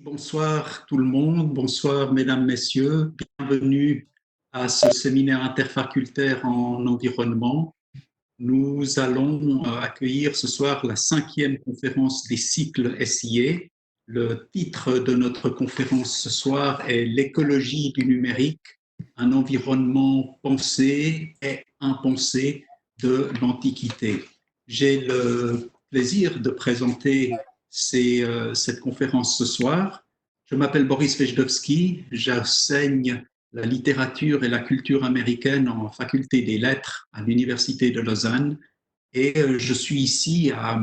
Bonsoir tout le monde, bonsoir mesdames, messieurs, bienvenue à ce séminaire interfacultaire en environnement. Nous allons accueillir ce soir la 5e conférence des cycles SIA. Le titre de notre conférence ce soir est L'écologie du numérique, un environnement pensé et impensé de l'Antiquité. J'ai le plaisir de présenter cette conférence ce soir. Je m'appelle Boris Wejdowski, j'enseigne la littérature et la culture américaine en faculté des lettres à l'Université de Lausanne. Et je suis ici à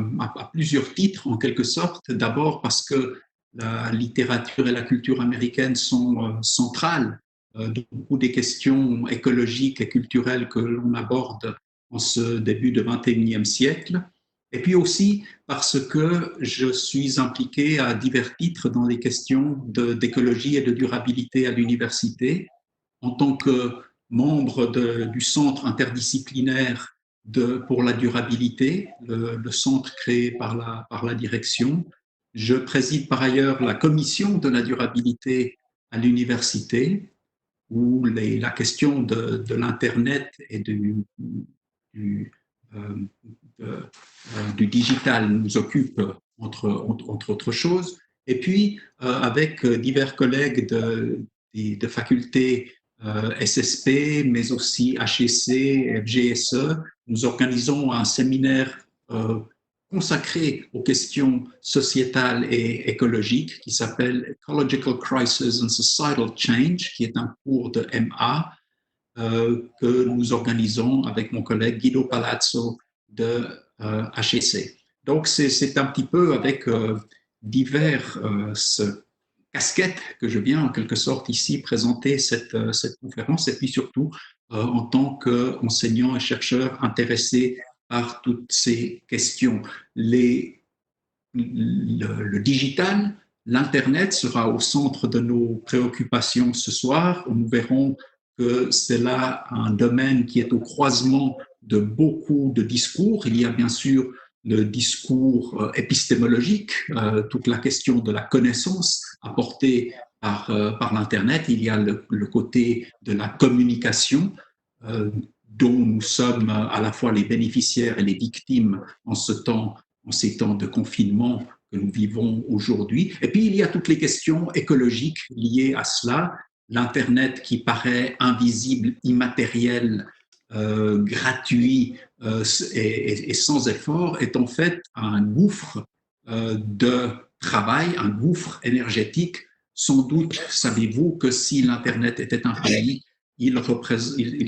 plusieurs titres, en quelque sorte. D'abord parce que la littérature et la culture américaine sont centrales de beaucoup des questions écologiques et culturelles que l'on aborde en ce début du XXIe siècle. Et puis aussi parce que je suis impliqué à divers titres dans les questions d'écologie et de durabilité à l'université en tant que membre du centre interdisciplinaire pour la durabilité, le centre créé par la direction. Je préside par ailleurs la commission de la durabilité à l'université, où la question de l'Internet et du, euh, du digital nous occupe, entre autres choses. Et puis, avec divers collègues de facultés SSP, mais aussi HEC, FGSE, nous organisons un séminaire consacré aux questions sociétales et écologiques qui s'appelle Ecological Crisis and Societal Change, qui est un cours de MA que nous organisons avec mon collègue Guido Palazzo de HEC. Donc, c'est un petit peu avec divers casquettes que je viens en quelque sorte ici présenter cette conférence et puis surtout en tant qu'enseignant et chercheur intéressé par toutes ces questions. Le digital, l'Internet sera au centre de nos préoccupations ce soir. Nous verrons que c'est là un domaine qui est au croisement de beaucoup de discours. Il y a bien sûr le discours épistémologique, toute la question de la connaissance apportée par l'Internet. Il y a le côté de la communication, dont nous sommes à la fois les bénéficiaires et les victimes en ces temps de confinement que nous vivons aujourd'hui. Et puis, il y a toutes les questions écologiques liées à cela. L'Internet qui paraît invisible, immatériel, gratuit et sans effort est en fait un gouffre de travail, un gouffre énergétique. Sans doute savez-vous que si l'Internet était un pays, il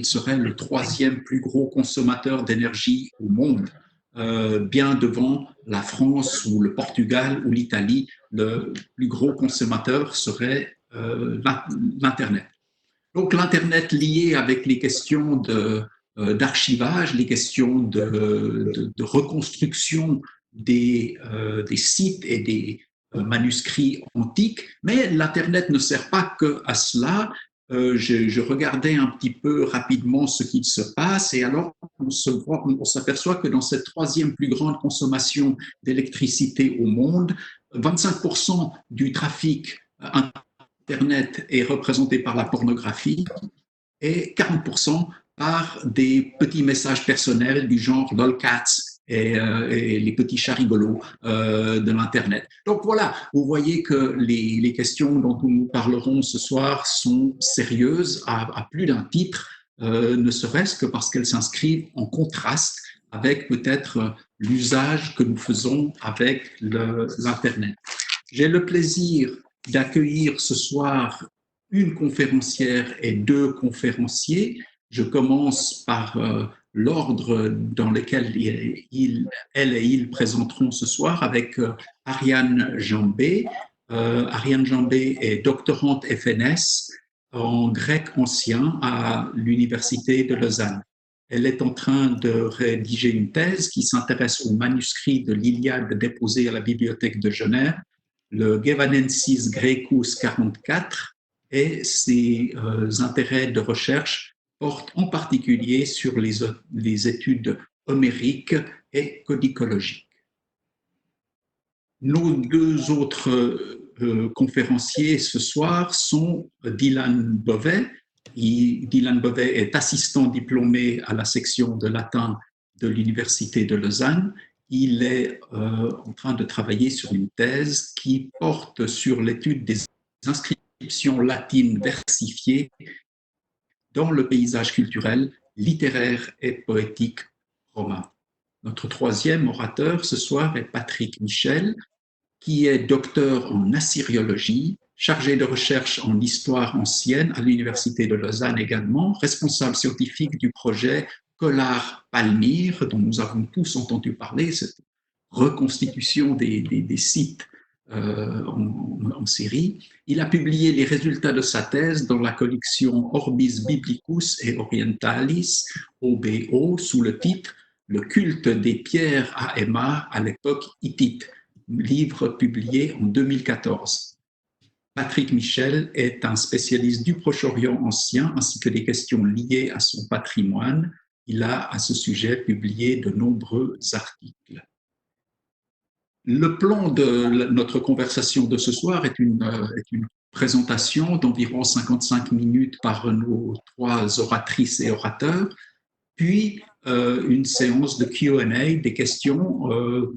serait le 3e plus gros consommateur d'énergie au monde, bien devant la France ou le Portugal ou l'Italie. Le plus gros consommateur serait l'Internet. Donc l'Internet lié avec les questions d'archivage, les questions de reconstruction des sites et des manuscrits antiques, mais l'Internet ne sert pas que à cela. Je regardais un petit peu rapidement ce qu'il se passe et alors on s'aperçoit que dans cette 3e plus grande consommation d'électricité au monde, 25% du trafic Internet est représenté par la pornographie et 40% par des petits messages personnels du genre lolcats et les petits chats rigolos de l'Internet. Donc voilà, vous voyez que les questions dont nous parlerons ce soir sont sérieuses à plus d'un titre, ne serait-ce que parce qu'elles s'inscrivent en contraste avec peut-être l'usage que nous faisons avec l'Internet. J'ai le plaisir d'accueillir ce soir une conférencière et 2 conférenciers. Je commence par l'ordre dans lequel elle et ils présenteront ce soir avec Ariane Jambé. Ariane Jambé est doctorante FNS en grec ancien à l'Université de Lausanne. Elle est en train de rédiger une thèse qui s'intéresse au manuscrit de l'Iliade déposé à la Bibliothèque de Genève, le Gevanensis Graecus 44, et ses intérêts de recherche portent en particulier sur les études homériques et codicologiques. Nos 2 autres conférenciers ce soir sont Dylan Bovet. Dylan Bovet est assistant diplômé à la section de latin de l'Université de Lausanne. Il est en train de travailler sur une thèse qui porte sur l'étude des inscriptions latines versifiées dans le paysage culturel, littéraire et poétique romain. Notre troisième orateur ce soir est Patrick Michel, qui est docteur en assyriologie, chargé de recherche en histoire ancienne à l'Université de Lausanne également, responsable scientifique du projet Collar-Palmyre, dont nous avons tous entendu parler, cette reconstitution des sites en Syrie. Il a publié les résultats de sa thèse dans la collection Orbis Biblicus et Orientalis, OBO, sous le titre Le culte des pierres à Emma à l'époque hittite, livre publié en 2014. Patrick Michel est un spécialiste du Proche-Orient ancien ainsi que des questions liées à son patrimoine. Il a à ce sujet publié de nombreux articles. Le plan de notre conversation de ce soir est une présentation d'environ 55 minutes par nos trois oratrices et orateurs, puis une séance de Q&A, des questions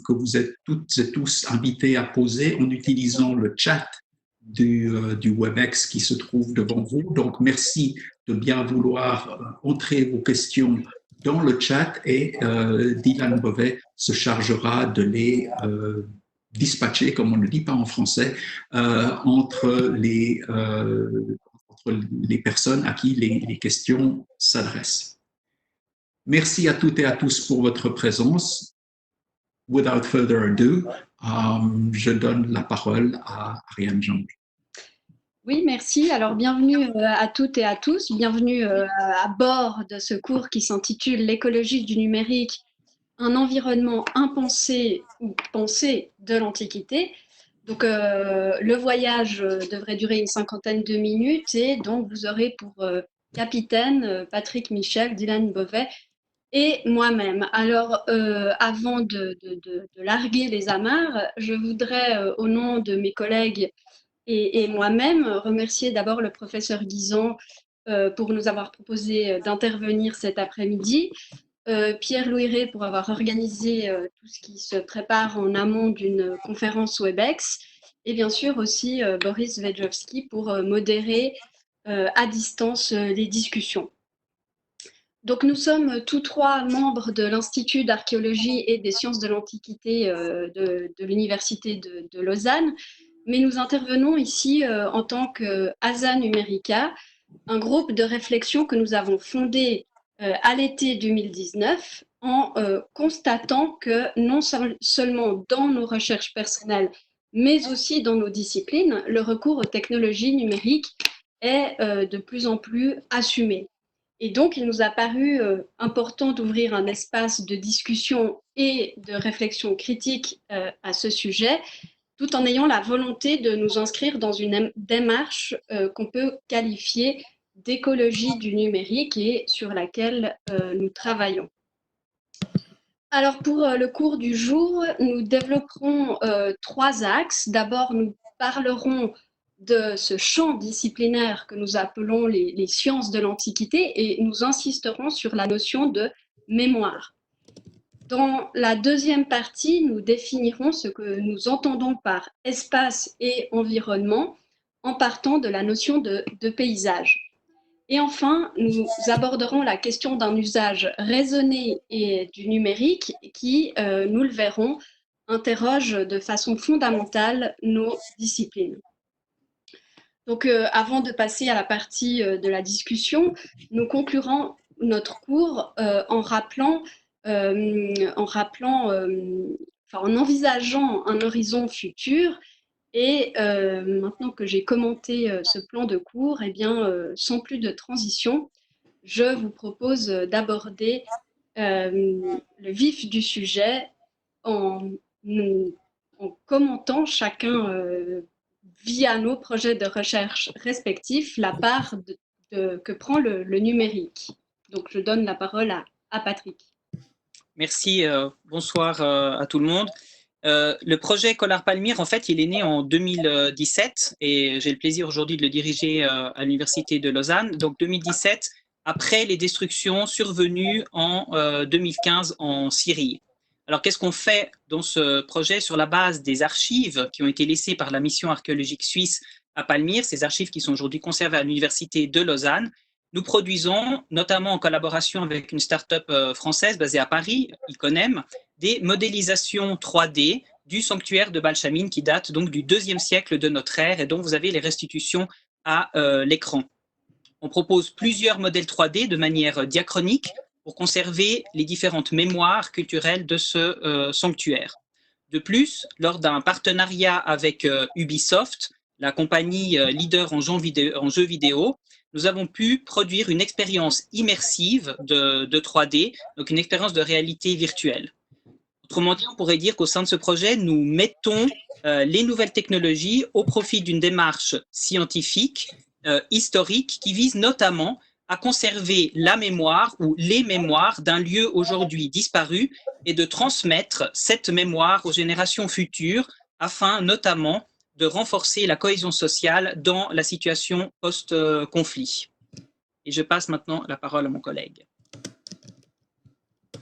que vous êtes toutes et tous invités à poser en utilisant le chat du WebEx qui se trouve devant vous. Donc, merci de bien vouloir entrer vos questions dans le chat et Dylan Bovet se chargera de les dispatcher, comme on ne le dit pas en français, entre les personnes à qui les questions s'adressent. Merci à toutes et à tous pour votre présence. Without further ado, je donne la parole à Ariane Jong. Oui, merci. Alors, bienvenue à toutes et à tous. Bienvenue à bord de ce cours qui s'intitule L'écologie du numérique, un environnement impensé ou pensé de l'Antiquité. Donc, le voyage devrait durer une 50aine de minutes et donc vous aurez pour capitaine Patrick Michel, Dylan Bovet et moi-même. Alors, avant de larguer les amarres, je voudrais, au nom de mes collègues et moi-même, remercier d'abord le professeur Guisan pour nous avoir proposé d'intervenir cet après-midi, Pierre-Louis Rey pour avoir organisé tout ce qui se prépare en amont d'une conférence WebEx, et bien sûr aussi Boris Wejewski pour modérer à distance les discussions. Donc nous sommes tous trois membres de l'Institut d'archéologie et des sciences de l'Antiquité de l'Université de Lausanne, mais nous intervenons ici en tant que ASA Numerica, un groupe de réflexion que nous avons fondé à l'été 2019 en constatant que non seulement dans nos recherches personnelles, mais aussi dans nos disciplines, le recours aux technologies numériques est de plus en plus assumé. Et donc, il nous a paru important d'ouvrir un espace de discussion et de réflexion critique à ce sujet, tout en ayant la volonté de nous inscrire dans une démarche qu'on peut qualifier d'écologie du numérique et sur laquelle nous travaillons. Alors, pour le cours du jour, nous développerons trois axes. D'abord, nous parlerons de ce champ disciplinaire que nous appelons les sciences de l'Antiquité et nous insisterons sur la notion de mémoire. Dans la deuxième partie, nous définirons ce que nous entendons par espace et environnement en partant de la notion de paysage. Et enfin, nous aborderons la question d'un usage raisonné et du numérique qui, nous le verrons, interroge de façon fondamentale nos disciplines. Donc, avant de passer à la partie de la discussion, nous conclurons notre cours en envisageant un horizon futur. Et maintenant que j'ai commenté ce plan de cours, eh bien, sans plus de transition, je vous propose d'aborder le vif du sujet en commentant chacun via nos projets de recherche respectifs la part que prend le numérique. Donc, je donne la parole à Patrick. Merci, bonsoir à tout le monde. Le projet Collard Palmyre, en fait, il est né en 2017 et j'ai le plaisir aujourd'hui de le diriger à l'Université de Lausanne. Donc 2017, après les destructions survenues en 2015 en Syrie. Alors, qu'est-ce qu'on fait dans ce projet sur la base des archives qui ont été laissées par la mission archéologique suisse à Palmyre, ces archives qui sont aujourd'hui conservées à l'Université de Lausanne? Nous produisons, notamment en collaboration avec une start-up française basée à Paris, Iconem, des modélisations 3D du sanctuaire de Balchamine qui date donc du IIe siècle de notre ère et dont vous avez les restitutions à l'écran. On propose plusieurs modèles 3D de manière diachronique pour conserver les différentes mémoires culturelles de ce sanctuaire. De plus, lors d'un partenariat avec Ubisoft, la compagnie leader en jeux vidéo, nous avons pu produire une expérience immersive de 3D, donc une expérience de réalité virtuelle. Autrement dit, on pourrait dire qu'au sein de ce projet, nous mettons les nouvelles technologies au profit d'une démarche scientifique, historique, qui vise notamment à conserver la mémoire ou les mémoires d'un lieu aujourd'hui disparu et de transmettre cette mémoire aux générations futures afin notamment de renforcer la cohésion sociale dans la situation post-conflit. Et je passe maintenant la parole à mon collègue.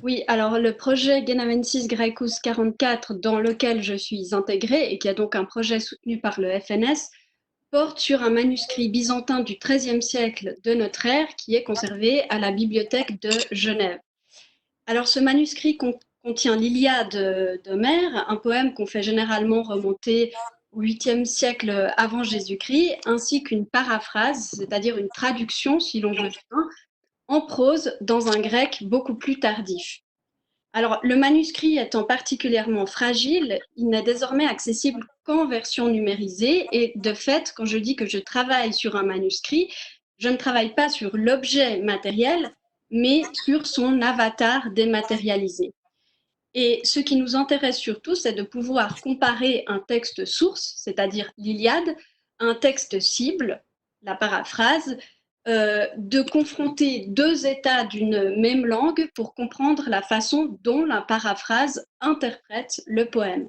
Oui, alors le projet Genavensis Graecus 44, dans lequel je suis intégrée et qui est donc un projet soutenu par le FNS, porte sur un manuscrit byzantin du XIIIe siècle de notre ère qui est conservé à la bibliothèque de Genève. Alors ce manuscrit contient l'Iliade d'Homère, un poème qu'on fait généralement remonter au 8e siècle avant Jésus-Christ, ainsi qu'une paraphrase, c'est-à-dire une traduction, si l'on veut bien, en prose dans un grec beaucoup plus tardif. Alors, le manuscrit étant particulièrement fragile, il n'est désormais accessible qu'en version numérisée. Et de fait, quand je dis que je travaille sur un manuscrit, je ne travaille pas sur l'objet matériel, mais sur son avatar dématérialisé. Et ce qui nous intéresse surtout, c'est de pouvoir comparer un texte source, c'est-à-dire l'Iliade, à un texte cible, la paraphrase, de confronter deux états d'une même langue pour comprendre la façon dont la paraphrase interprète le poème.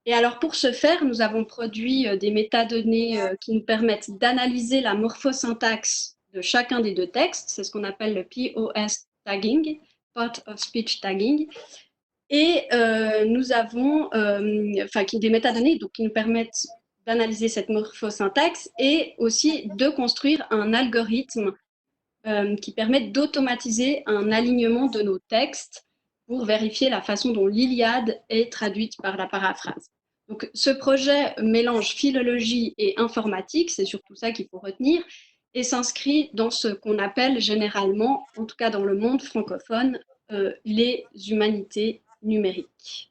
Et alors pour ce faire, nous avons produit des métadonnées qui nous permettent d'analyser la morphosyntaxe de chacun des deux textes. C'est ce qu'on appelle le POS tagging, Part of Speech Tagging. Et nous avons des métadonnées donc, qui nous permettent d'analyser cette morphosyntaxe et aussi de construire un algorithme qui permet d'automatiser un alignement de nos textes pour vérifier la façon dont l'Iliade est traduite par la paraphrase. Donc, ce projet mélange philologie et informatique, c'est surtout ça qu'il faut retenir, et s'inscrit dans ce qu'on appelle généralement, en tout cas dans le monde francophone, les humanités numériques.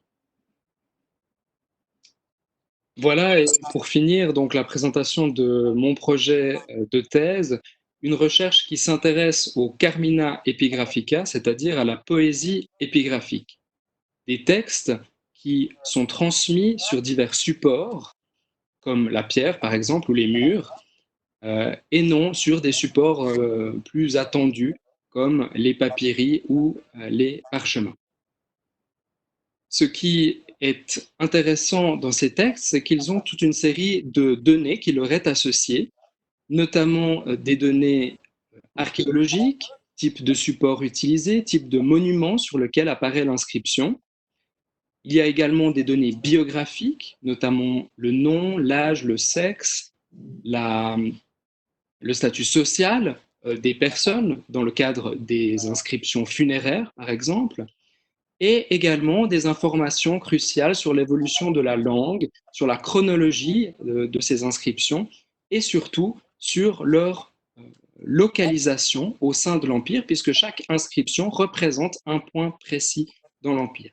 Voilà, et pour finir donc la présentation de mon projet de thèse, une recherche qui s'intéresse au Carmina epigraphica, c'est-à-dire à la poésie épigraphique. Des textes qui sont transmis sur divers supports, comme la pierre par exemple, ou les murs, et non sur des supports plus attendus, comme les papyri ou les parchemins. Ce qui est intéressant dans ces textes, c'est qu'ils ont toute une série de données qui leur est associées, notamment des données archéologiques, type de support utilisé, type de monument sur lequel apparaît l'inscription. Il y a également des données biographiques, notamment le nom, l'âge, le sexe, le statut social des personnes dans le cadre des inscriptions funéraires, par exemple, et également des informations cruciales sur l'évolution de la langue, sur la chronologie de ces inscriptions et surtout sur leur localisation au sein de l'Empire, puisque chaque inscription représente un point précis dans l'Empire.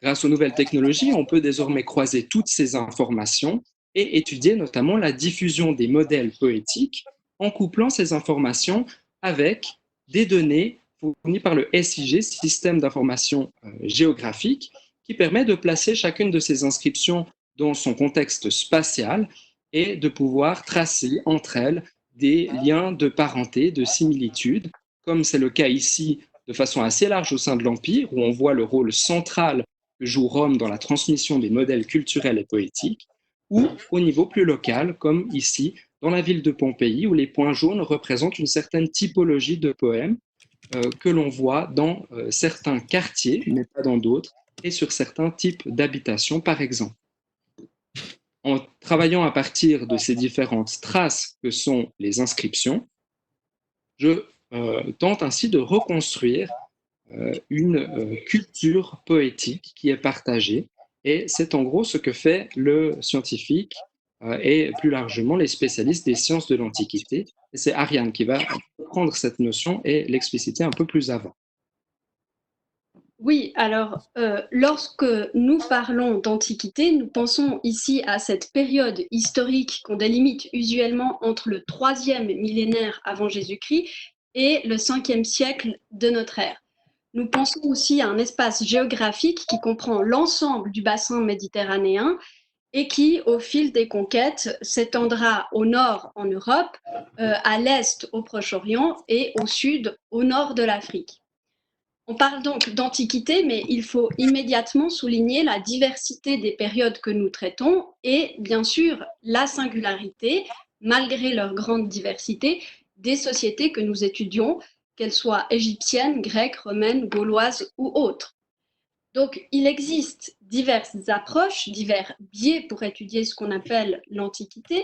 Grâce aux nouvelles technologies, on peut désormais croiser toutes ces informations et étudier notamment la diffusion des modèles poétiques en couplant ces informations avec des données fournies par le SIG, Système d'information géographique, qui permet de placer chacune de ces inscriptions dans son contexte spatial et de pouvoir tracer entre elles des liens de parenté, de similitude, comme c'est le cas ici de façon assez large au sein de l'Empire, où on voit le rôle central que joue Rome dans la transmission des modèles culturels et poétiques, ou au niveau plus local, comme ici, dans la ville de Pompéi, où les points jaunes représentent une certaine typologie de poèmes que l'on voit dans certains quartiers, mais pas dans d'autres, et sur certains types d'habitations, par exemple. En travaillant à partir de ces différentes traces que sont les inscriptions, je tente ainsi de reconstruire une culture poétique qui est partagée. Et c'est en gros ce que fait le scientifique et plus largement les spécialistes des sciences de l'Antiquité. Et c'est Ariane qui va prendre cette notion et l'expliciter un peu plus avant. Oui, alors lorsque nous parlons d'Antiquité, nous pensons ici à cette période historique qu'on délimite usuellement entre le 3e millénaire avant Jésus-Christ et le 5e siècle de notre ère. Nous pensons aussi à un espace géographique qui comprend l'ensemble du bassin méditerranéen et qui, au fil des conquêtes, s'étendra au nord en Europe, à l'est au Proche-Orient et au sud au nord de l'Afrique. On parle donc d'Antiquité, mais il faut immédiatement souligner la diversité des périodes que nous traitons et bien sûr la singularité, malgré leur grande diversité, des sociétés que nous étudions, qu'elles soient égyptiennes, grecques, romaines, gauloises ou autres. Donc, il existe diverses approches, divers biais pour étudier ce qu'on appelle l'Antiquité.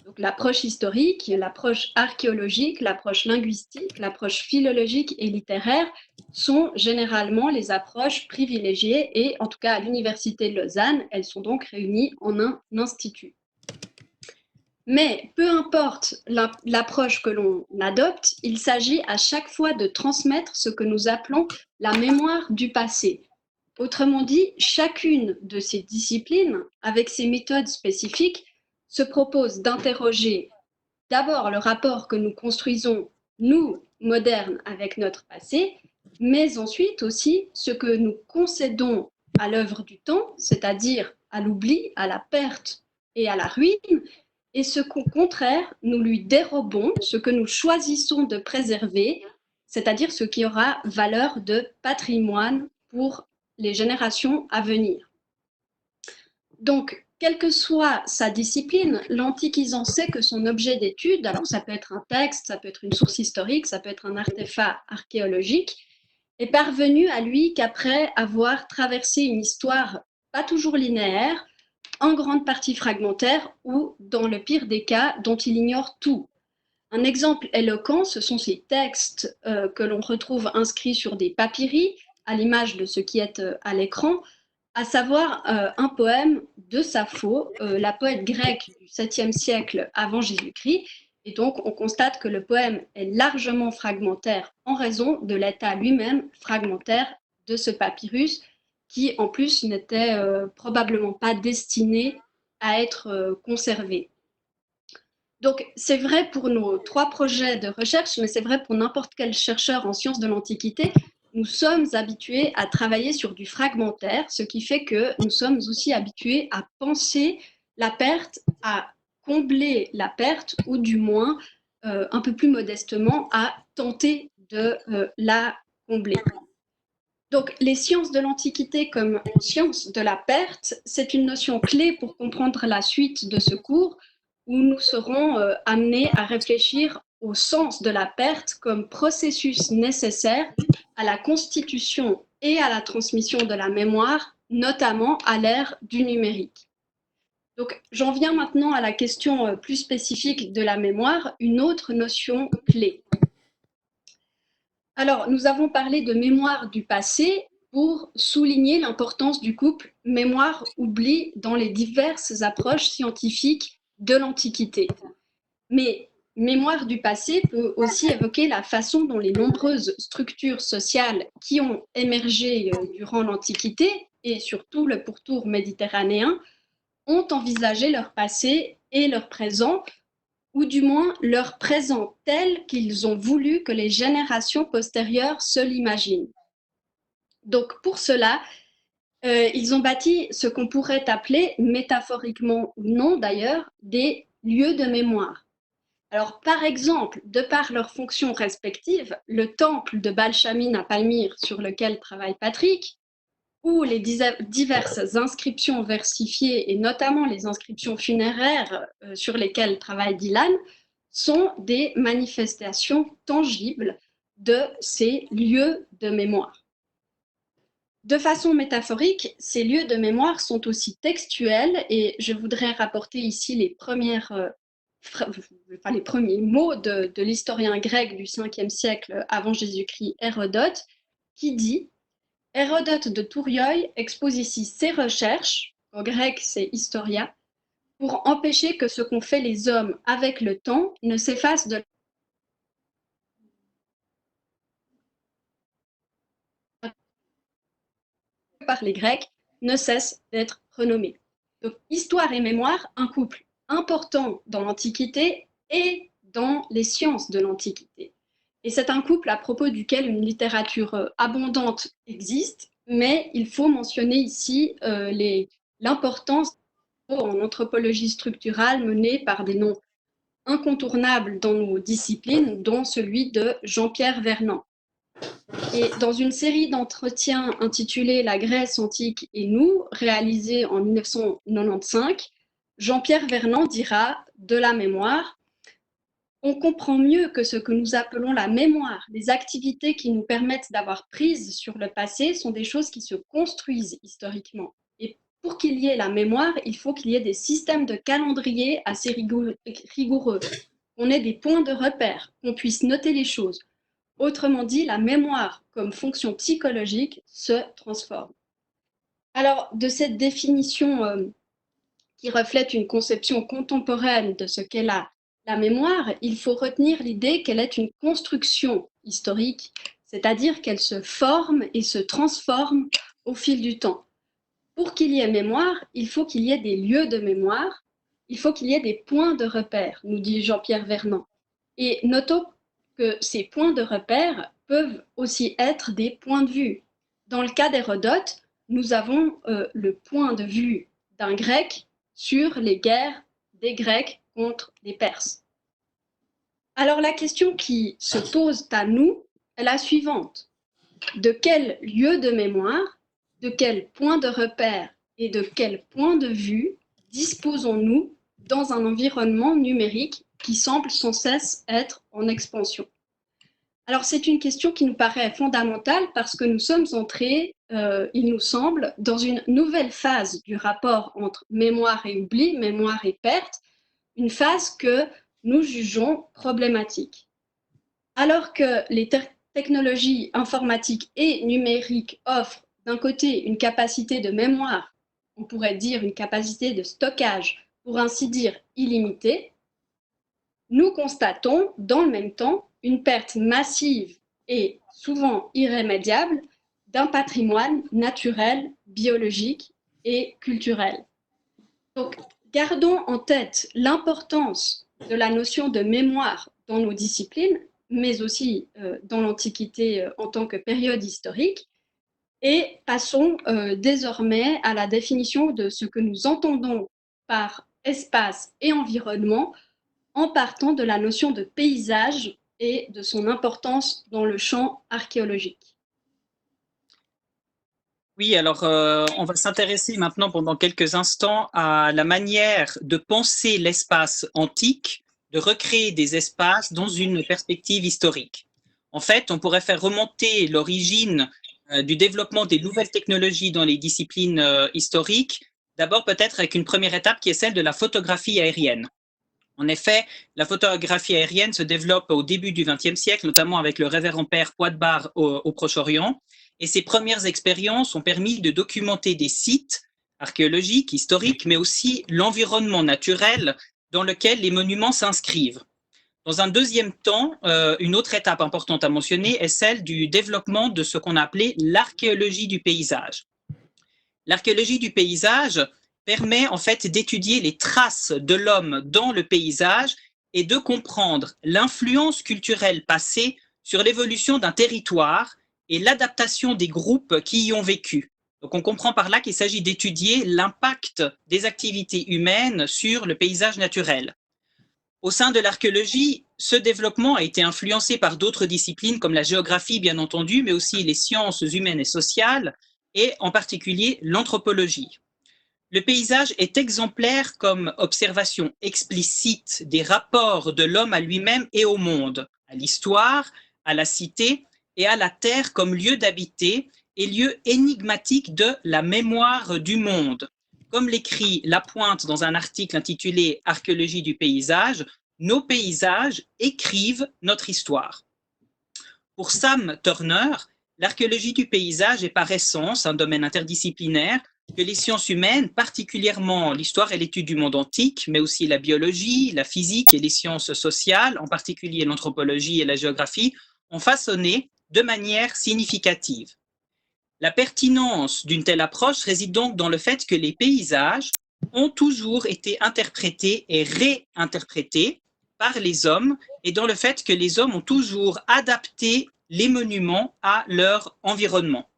Donc, l'approche historique, l'approche archéologique, l'approche linguistique, l'approche philologique et littéraire sont généralement les approches privilégiées et, en tout cas, à l'Université de Lausanne, elles sont donc réunies en un institut. Mais peu importe l'approche que l'on adopte, il s'agit à chaque fois de transmettre ce que nous appelons la mémoire du passé. Autrement dit, chacune de ces disciplines, avec ses méthodes spécifiques, se propose d'interroger d'abord le rapport que nous construisons, nous, modernes, avec notre passé, mais ensuite aussi ce que nous concédons à l'œuvre du temps, c'est-à-dire à l'oubli, à la perte et à la ruine, et ce qu'au contraire, nous lui dérobons, ce que nous choisissons de préserver, c'est-à-dire ce qui aura valeur de patrimoine pour les générations à venir. Donc, quelle que soit sa discipline, l'antiquisant sait que son objet d'étude, alors ça peut être un texte, ça peut être une source historique, ça peut être un artefact archéologique, est parvenu à lui qu'après avoir traversé une histoire pas toujours linéaire, en grande partie fragmentaire ou, dans le pire des cas, dont il ignore tout. Un exemple éloquent, ce sont ces textes que l'on retrouve inscrits sur des papyri, à l'image de ce qui est à l'écran, à savoir un poème de Sappho, la poète grecque du 7e siècle avant Jésus-Christ. Et donc, on constate que le poème est largement fragmentaire en raison de l'état lui-même fragmentaire de ce papyrus, qui en plus n'était probablement pas destiné à être conservé. Donc, c'est vrai pour nos 3 projets de recherche, mais c'est vrai pour n'importe quel chercheur en sciences de l'Antiquité. Nous sommes habitués à travailler sur du fragmentaire, ce qui fait que nous sommes aussi habitués à penser la perte, à combler la perte, ou du moins, un peu plus modestement, à tenter de la combler. Donc, les sciences de l'Antiquité comme sciences de la perte, c'est une notion clé pour comprendre la suite de ce cours, où nous serons amenés à réfléchir au sens de la perte comme processus nécessaire à la constitution et à la transmission de la mémoire, notamment à l'ère du numérique. Donc, j'en viens maintenant à la question plus spécifique de la mémoire, une autre notion clé. Alors, nous avons parlé de mémoire du passé pour souligner l'importance du couple mémoire-oubli dans les diverses approches scientifiques de l'Antiquité. Mais mémoire du passé peut aussi évoquer la façon dont les nombreuses structures sociales qui ont émergé durant l'Antiquité et surtout le pourtour méditerranéen ont envisagé leur passé et leur présent, ou du moins leur présent tel qu'ils ont voulu que les générations postérieures se l'imaginent. Donc pour cela, ils ont bâti ce qu'on pourrait appeler, métaphoriquement ou non d'ailleurs, des lieux de mémoire. Alors par exemple, de par leurs fonctions respectives, le temple de Balchamine à Palmyre sur lequel travaille Patrick, où les diverses inscriptions versifiées, et notamment les inscriptions funéraires sur lesquelles travaille Dylan, sont des manifestations tangibles de ces lieux de mémoire. De façon métaphorique, ces lieux de mémoire sont aussi textuels et je voudrais rapporter ici les premiers mots de l'historien grec du 5e siècle avant Jésus-Christ, Hérodote, qui dit « Hérodote de Tourioi expose ici ses recherches, en grec c'est historia, pour empêcher que ce qu'ont fait les hommes avec le temps ne s'efface de par les Grecs ne cesse d'être renommé. » Donc, histoire et mémoire, un couple important dans l'Antiquité et dans les sciences de l'Antiquité. Et c'est un couple à propos duquel une littérature abondante existe, mais il faut mentionner ici l'importance en anthropologie structurale menée par des noms incontournables dans nos disciplines, dont celui de Jean-Pierre Vernant. Et dans une série d'entretiens intitulée La Grèce antique et nous, réalisée en 1995, Jean-Pierre Vernant dira de la mémoire « On comprend mieux que ce que nous appelons la mémoire, les activités qui nous permettent d'avoir prise sur le passé sont des choses qui se construisent historiquement. Et pour qu'il y ait la mémoire, il faut qu'il y ait des systèmes de calendrier assez rigoureux, qu'on ait des points de repère, qu'on puisse noter les choses. Autrement dit, la mémoire comme fonction psychologique se transforme. » Alors, de cette définition qui reflète une conception contemporaine de ce qu'est la mémoire, il faut retenir l'idée qu'elle est une construction historique, c'est-à-dire qu'elle se forme et se transforme au fil du temps. Pour qu'il y ait mémoire, il faut qu'il y ait des lieux de mémoire, il faut qu'il y ait des points de repère, nous dit Jean-Pierre Vernant. Et notons que ces points de repère peuvent aussi être des points de vue. Dans le cas d'Hérodote, nous avons le point de vue d'un Grec sur les guerres des Grecs contre les Perses. Alors la question qui se pose à nous est la suivante. De quel lieu de mémoire, de quel point de repère et de quel point de vue disposons-nous dans un environnement numérique qui semble sans cesse être en expansion? Alors c'est une question qui nous paraît fondamentale parce que nous sommes entrés, il nous semble, dans une nouvelle phase du rapport entre mémoire et oubli, mémoire et perte, une phase que nous jugeons problématique. Alors que les technologies informatiques et numériques offrent d'un côté une capacité de mémoire, on pourrait dire une capacité de stockage, pour ainsi dire illimitée, nous constatons dans le même temps une perte massive et souvent irrémédiable d'un patrimoine naturel, biologique et culturel. Donc, gardons en tête l'importance de la notion de mémoire dans nos disciplines, mais aussi dans l'Antiquité en tant que période historique, et passons désormais à la définition de ce que nous entendons par espace et environnement, en partant de la notion de paysage et de son importance dans le champ archéologique. Oui, alors on va s'intéresser maintenant pendant quelques instants à la manière de penser l'espace antique, de recréer des espaces dans une perspective historique. En fait, on pourrait faire remonter l'origine du développement des nouvelles technologies dans les disciplines historiques, d'abord peut-être avec une première étape qui est celle de la photographie aérienne. En effet, la photographie aérienne se développe au début du XXe siècle, notamment avec le révérend père Poidbar au Proche-Orient. Et ces premières expériences ont permis de documenter des sites archéologiques, historiques, mais aussi l'environnement naturel dans lequel les monuments s'inscrivent. Dans un deuxième temps, une autre étape importante à mentionner est celle du développement de ce qu'on a appelé l'archéologie du paysage. L'archéologie du paysage permet en fait d'étudier les traces de l'homme dans le paysage et de comprendre l'influence culturelle passée sur l'évolution d'un territoire et l'adaptation des groupes qui y ont vécu. Donc on comprend par là qu'il s'agit d'étudier l'impact des activités humaines sur le paysage naturel. Au sein de l'archéologie, ce développement a été influencé par d'autres disciplines comme la géographie bien entendu, mais aussi les sciences humaines et sociales, et en particulier l'anthropologie. Le paysage est exemplaire comme observation explicite des rapports de l'homme à lui-même et au monde, à l'histoire, à la cité et à la terre comme lieu d'habiter et lieu énigmatique de la mémoire du monde. Comme l'écrit Lapointe dans un article intitulé Archéologie du paysage, nos paysages écrivent notre histoire. Pour Sam Turner, l'archéologie du paysage est par essence un domaine interdisciplinaire que les sciences humaines, particulièrement l'histoire et l'étude du monde antique, mais aussi la biologie, la physique et les sciences sociales, en particulier l'anthropologie et la géographie, ont façonné de manière significative. La pertinence d'une telle approche réside donc dans le fait que les paysages ont toujours été interprétés et réinterprétés par les hommes et dans le fait que les hommes ont toujours adapté les monuments à leur environnement.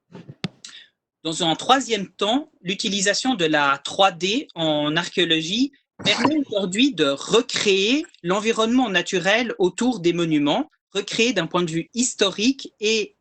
Dans un troisième temps, l'utilisation de la 3D en archéologie permet aujourd'hui de recréer l'environnement naturel autour des monuments, recréer d'un point de vue historique et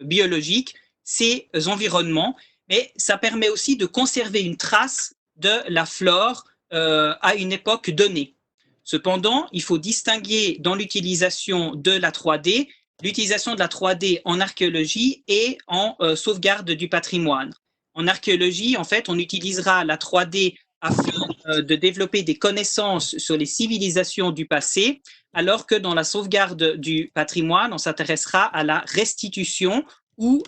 biologique ces environnements, mais ça permet aussi de conserver une trace de la flore à une époque donnée. Cependant, il faut distinguer dans l'utilisation de la 3D l'utilisation de la 3D en archéologie et en sauvegarde du patrimoine. En archéologie, en fait, on utilisera la 3D afin de développer des connaissances sur les civilisations du passé, alors que dans la sauvegarde du patrimoine, on s'intéressera à la restitution ou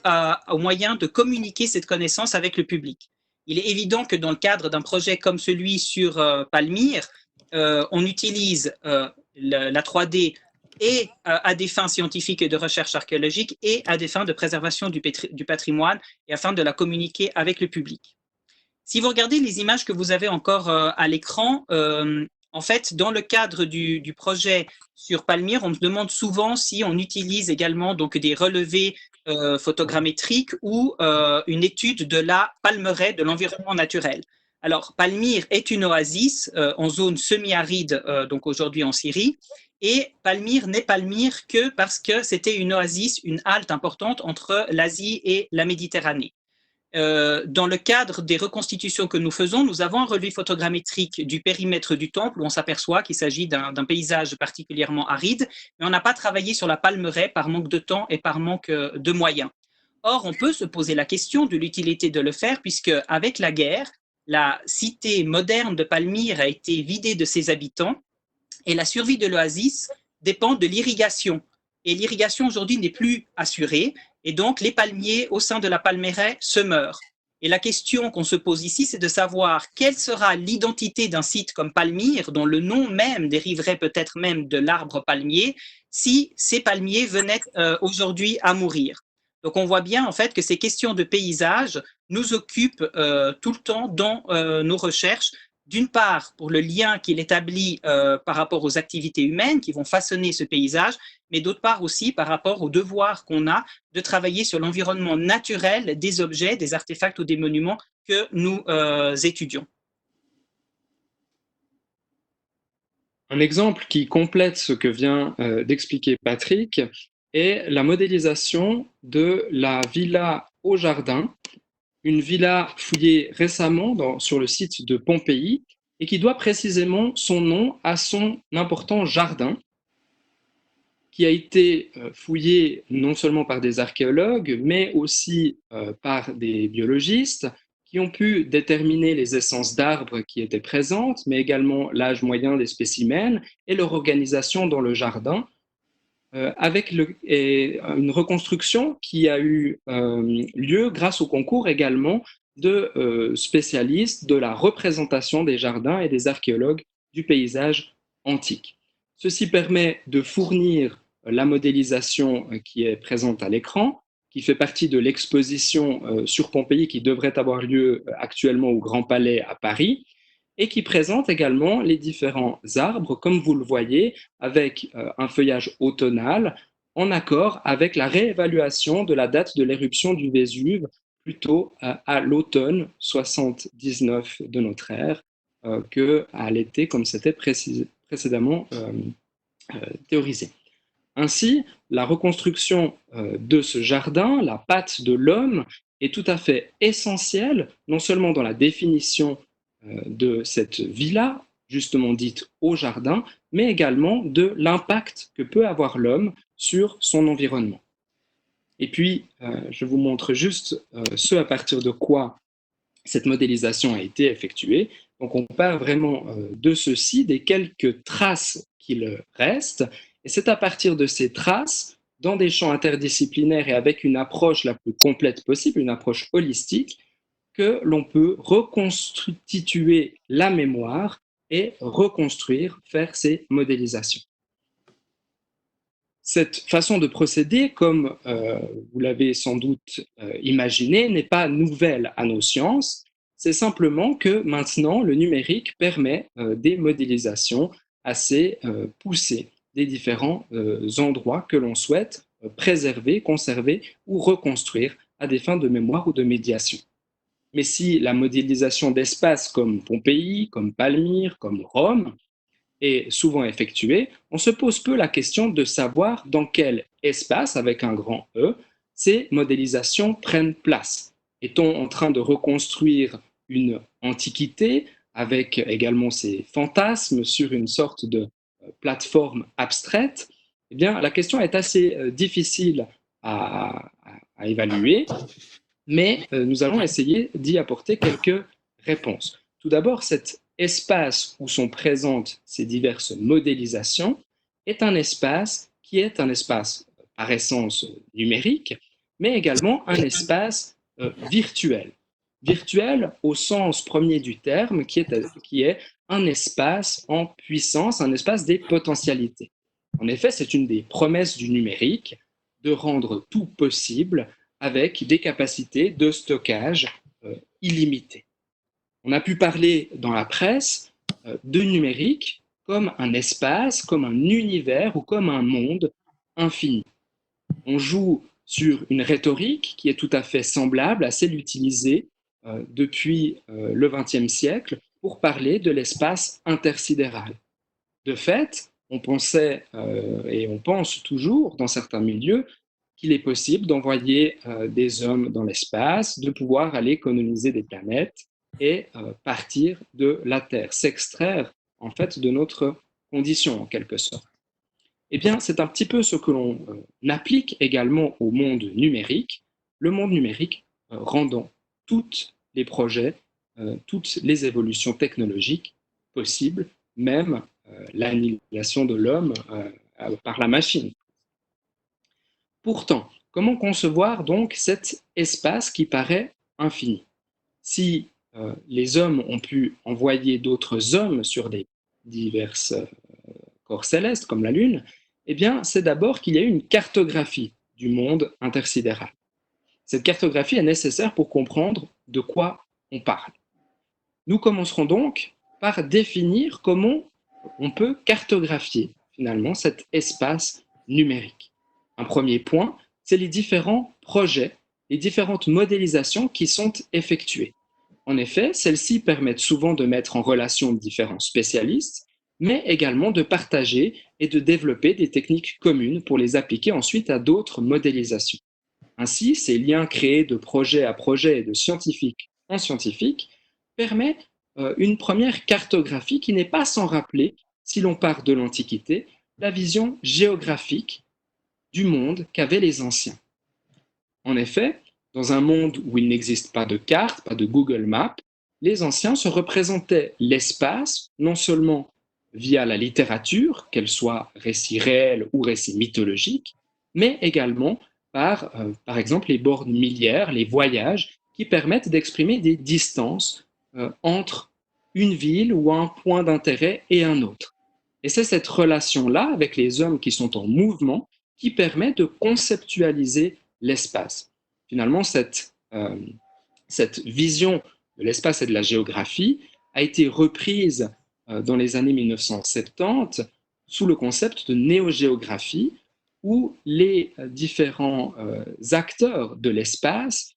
au moyen de communiquer cette connaissance avec le public. Il est évident que dans le cadre d'un projet comme celui sur Palmyre, on utilise la 3D et à des fins scientifiques et de recherche archéologique et à des fins de préservation du patrimoine et afin de la communiquer avec le public. Si vous regardez les images que vous avez encore à l'écran, en fait, dans le cadre du projet sur Palmyre, on se demande souvent si on utilise également donc, des relevés photogrammétriques ou une étude de la palmeraie, de l'environnement naturel. Alors, Palmyre est une oasis en zone semi-aride, donc aujourd'hui en Syrie, et Palmyre n'est Palmyre que parce que c'était une oasis, une halte importante entre l'Asie et la Méditerranée. Dans le cadre des reconstitutions que nous faisons, nous avons un relevé photogrammétrique du périmètre du temple où on s'aperçoit qu'il s'agit d'un paysage particulièrement aride, mais on n'a pas travaillé sur la palmeraie par manque de temps et par manque de moyens. Or, on peut se poser la question de l'utilité de le faire puisque, avec la guerre, la cité moderne de Palmyre a été vidée de ses habitants et la survie de l'oasis dépend de l'irrigation. Et l'irrigation aujourd'hui n'est plus assurée, et donc les palmiers au sein de la palmeraie se meurent. Et la question qu'on se pose ici, c'est de savoir quelle sera l'identité d'un site comme Palmyre, dont le nom même dériverait peut-être même de l'arbre palmier, si ces palmiers venaient aujourd'hui à mourir. Donc on voit bien en fait que ces questions de paysage nous occupent tout le temps dans nos recherches, d'une part pour le lien qu'il établit par rapport aux activités humaines qui vont façonner ce paysage, mais d'autre part aussi par rapport au devoir qu'on a de travailler sur l'environnement naturel des objets, des artefacts ou des monuments que nous étudions. Un exemple qui complète ce que vient d'expliquer Patrick est la modélisation de la villa au jardin, une villa fouillée récemment sur le site de Pompéi et qui doit précisément son nom à son important jardin qui a été fouillé non seulement par des archéologues, mais aussi par des biologistes qui ont pu déterminer les essences d'arbres qui étaient présentes, mais également l'âge moyen des spécimens et leur organisation dans le jardin, avec une reconstruction qui a eu lieu grâce au concours également de spécialistes de la représentation des jardins et des archéologues du paysage antique. Ceci permet de fournir la modélisation qui est présente à l'écran, qui fait partie de l'exposition sur Pompéi qui devrait avoir lieu actuellement au Grand Palais à Paris, et qui présente également les différents arbres, comme vous le voyez, avec un feuillage automnal, en accord avec la réévaluation de la date de l'éruption du Vésuve, plutôt à l'automne 79 de notre ère, qu'à l'été, comme c'était précédemment théorisé. Ainsi, la reconstruction de ce jardin, la patte de l'homme, est tout à fait essentiel, non seulement dans la définition de cette villa, justement dite au jardin, mais également de l'impact que peut avoir l'homme sur son environnement. Et puis, je vous montre juste ce à partir de quoi cette modélisation a été effectuée. Donc, on part vraiment de ceci, des quelques traces qu'il reste, et c'est à partir de ces traces, dans des champs interdisciplinaires et avec une approche la plus complète possible, une approche holistique, que l'on peut reconstituer la mémoire et reconstruire, faire ces modélisations. Cette façon de procéder, comme vous l'avez sans doute imaginé, n'est pas nouvelle à nos sciences. C'est simplement que maintenant, le numérique permet des modélisations assez poussées des différents endroits que l'on souhaite préserver, conserver ou reconstruire à des fins de mémoire ou de médiation. Mais si la modélisation d'espaces comme Pompéi, comme Palmyre, comme Rome est souvent effectuée, on se pose peu la question de savoir dans quel espace, avec un grand E, ces modélisations prennent place. Est-on en train de reconstruire une antiquité avec également ses fantasmes sur une sorte de plateforme abstraite? Eh bien, la question est assez difficile à évaluer, mais nous allons essayer d'y apporter quelques réponses. Tout d'abord, cet espace où sont présentes ces diverses modélisations est un espace qui est un espace par essence numérique, mais également un espace virtuel. Virtuel au sens premier du terme, qui est un espace en puissance, un espace des potentialités. En effet, c'est une des promesses du numérique de rendre tout possible avec des capacités de stockage illimitées. On a pu parler dans la presse de numérique comme un espace, comme un univers ou comme un monde infini. On joue sur une rhétorique qui est tout à fait semblable à celle utilisée depuis le XXe siècle pour parler de l'espace intersidéral. De fait, on pensait et on pense toujours dans certains milieux qu'il est possible d'envoyer des hommes dans l'espace, de pouvoir aller coloniser des planètes et partir de la Terre, s'extraire en fait de notre condition en quelque sorte. Eh bien, c'est un petit peu ce que l'on applique également au monde numérique, le monde numérique rendant tous les projets, toutes les évolutions technologiques possibles, même l'annihilation de l'homme par la machine. Pourtant, comment concevoir donc cet espace qui paraît infini? Si les hommes ont pu envoyer d'autres hommes sur des divers corps célestes comme la Lune, eh bien, c'est d'abord qu'il y a eu une cartographie du monde intersidéral. Cette cartographie est nécessaire pour comprendre de quoi on parle. Nous commencerons donc par définir comment on peut cartographier finalement cet espace numérique. Un premier point, c'est les différents projets, les différentes modélisations qui sont effectuées. En effet, celles-ci permettent souvent de mettre en relation différents spécialistes, mais également de partager et de développer des techniques communes pour les appliquer ensuite à d'autres modélisations. Ainsi, ces liens créés de projet à projet et de scientifique en scientifique permettent une première cartographie qui n'est pas sans rappeler, si l'on part de l'Antiquité, la vision géographique du monde qu'avaient les anciens. En effet, dans un monde où il n'existe pas de carte, pas de Google Maps, les anciens se représentaient l'espace non seulement via la littérature, qu'elle soit récit réel ou récit mythologique, mais également par exemple, les bornes miliaires, les voyages, qui permettent d'exprimer des distances entre une ville ou un point d'intérêt et un autre. Et c'est cette relation-là avec les hommes qui sont en mouvement qui permet de conceptualiser l'espace. Finalement, cette vision de l'espace et de la géographie a été reprise dans les années 1970 sous le concept de néogéographie, où les différents acteurs de l'espace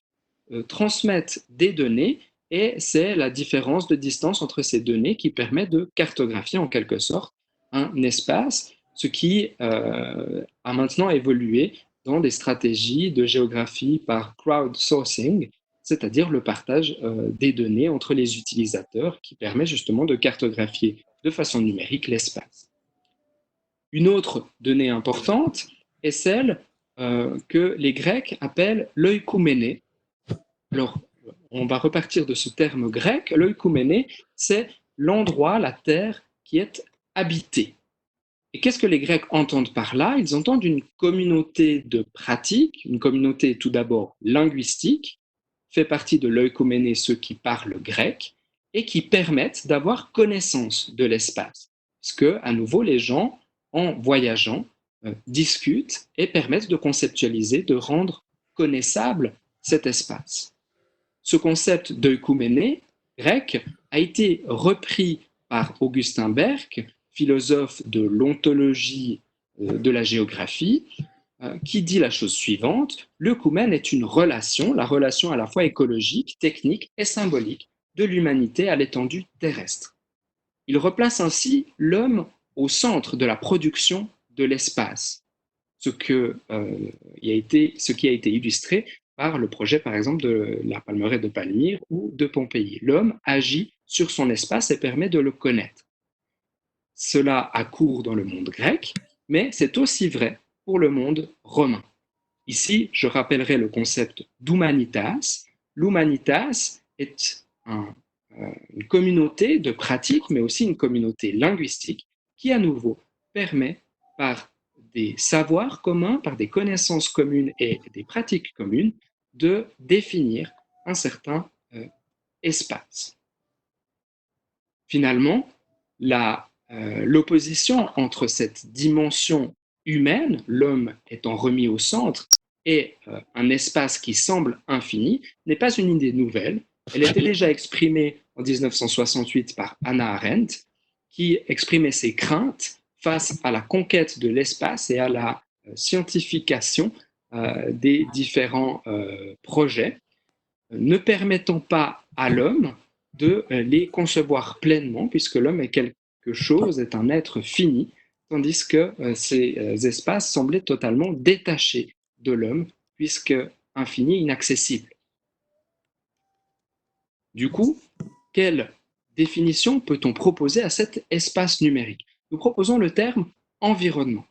transmettent des données et c'est la différence de distance entre ces données qui permet de cartographier en quelque sorte un espace, ce qui a maintenant évolué dans des stratégies de géographie par crowdsourcing, c'est-à-dire le partage des données entre les utilisateurs qui permet justement de cartographier de façon numérique l'espace. Une autre donnée importante est celle que les Grecs appellent l'oikoumène. Alors, on va repartir de ce terme grec. L'oikoumène, c'est l'endroit, la terre qui est habitée. Et qu'est-ce que les Grecs entendent par là? Ils entendent une communauté de pratiques, une communauté tout d'abord linguistique, fait partie de l'oikoumène ceux qui parlent grec, et qui permettent d'avoir connaissance de l'espace. Parce que, à nouveau, les gens, en voyageant, discutent et permettent de conceptualiser, de rendre connaissable cet espace. Ce concept d'oikoumène grec a été repris par Augustin Berg, philosophe de l'ontologie de la géographie, qui dit la chose suivante: l'œcoumène est une relation, la relation à la fois écologique, technique et symbolique de l'humanité à l'étendue terrestre. Il replace ainsi l'homme au centre de la production de l'espace, ce qui a été illustré par le projet, par exemple, de la Palmeraie de Palmyre ou de Pompéi. L'homme agit sur son espace et permet de le connaître. Cela a cours dans le monde grec, mais c'est aussi vrai pour le monde romain. Ici, je rappellerai le concept d'humanitas. L'humanitas est une communauté de pratiques, mais aussi une communauté linguistique qui, à nouveau, permet par des savoirs communs, par des connaissances communes et des pratiques communes, de définir un certain espace. Finalement, l'opposition entre cette dimension humaine, l'homme étant remis au centre, et un espace qui semble infini, n'est pas une idée nouvelle. Elle était déjà exprimée en 1968 par Hannah Arendt, qui exprimait ses craintes face à la conquête de l'espace et à la scientification des différents projets, ne permettant pas à l'homme de les concevoir pleinement, puisque l'homme est quelque chose, est un être fini, tandis que ces espaces semblaient totalement détachés de l'homme, puisque infini, inaccessible. Du coup, quelle définition peut-on proposer à cet espace numérique? Nous proposons le terme environnement.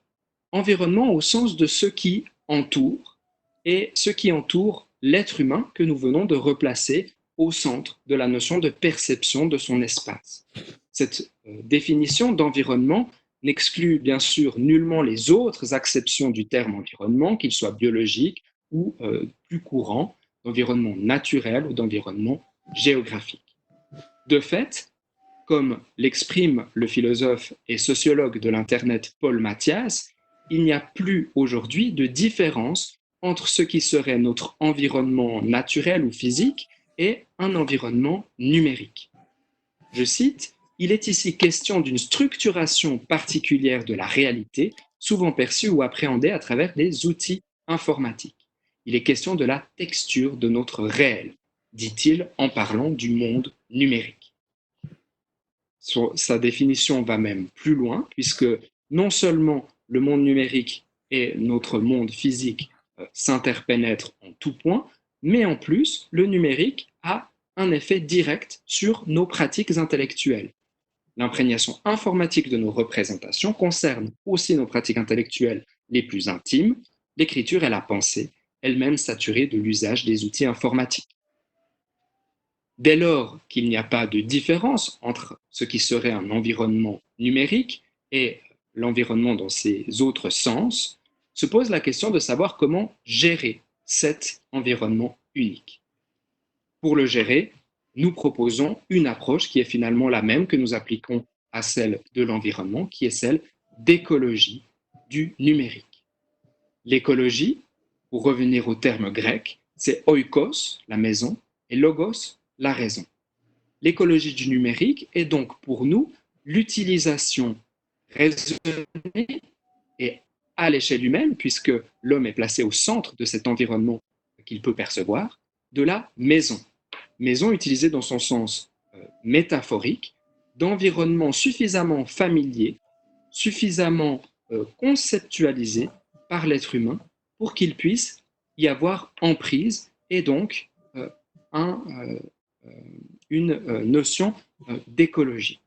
Environnement au sens de ce qui entoure, et ce qui entoure l'être humain que nous venons de replacer au centre de la notion de perception de son espace. Cette définition d'environnement n'exclut bien sûr nullement les autres acceptions du terme environnement, qu'il soit biologique ou plus courant, d'environnement naturel ou d'environnement géographique. De fait, comme l'exprime le philosophe et sociologue de l'Internet Paul Mathias, il n'y a plus aujourd'hui de différence entre ce qui serait notre environnement naturel ou physique et un environnement numérique. Je cite: « Il est ici question d'une structuration particulière de la réalité, souvent perçue ou appréhendée à travers des outils informatiques. Il est question de la texture de notre réel, dit-il en parlant du monde numérique. » Sa définition va même plus loin, puisque non seulement le monde numérique et notre monde physique s'interpénètrent en tout point, mais en plus, le numérique a un effet direct sur nos pratiques intellectuelles. L'imprégnation informatique de nos représentations concerne aussi nos pratiques intellectuelles les plus intimes, l'écriture et la pensée, elles-mêmes saturées de l'usage des outils informatiques. Dès lors qu'il n'y a pas de différence entre ce qui serait un environnement numérique et l'environnement dans ses autres sens, se pose la question de savoir comment gérer cet environnement unique. Pour le gérer, nous proposons une approche qui est finalement la même que nous appliquons à celle de l'environnement, qui est celle d'écologie du numérique. L'écologie, pour revenir au terme grec, c'est oikos, la maison, et logos, la raison. L'écologie du numérique est donc pour nous l'utilisation raisonnée et à l'échelle humaine, puisque l'homme est placé au centre de cet environnement qu'il peut percevoir, de la maison. Maison utilisée dans son sens métaphorique, d'environnement suffisamment familier, suffisamment conceptualisé par l'être humain pour qu'il puisse y avoir emprise et donc une notion d'écologie.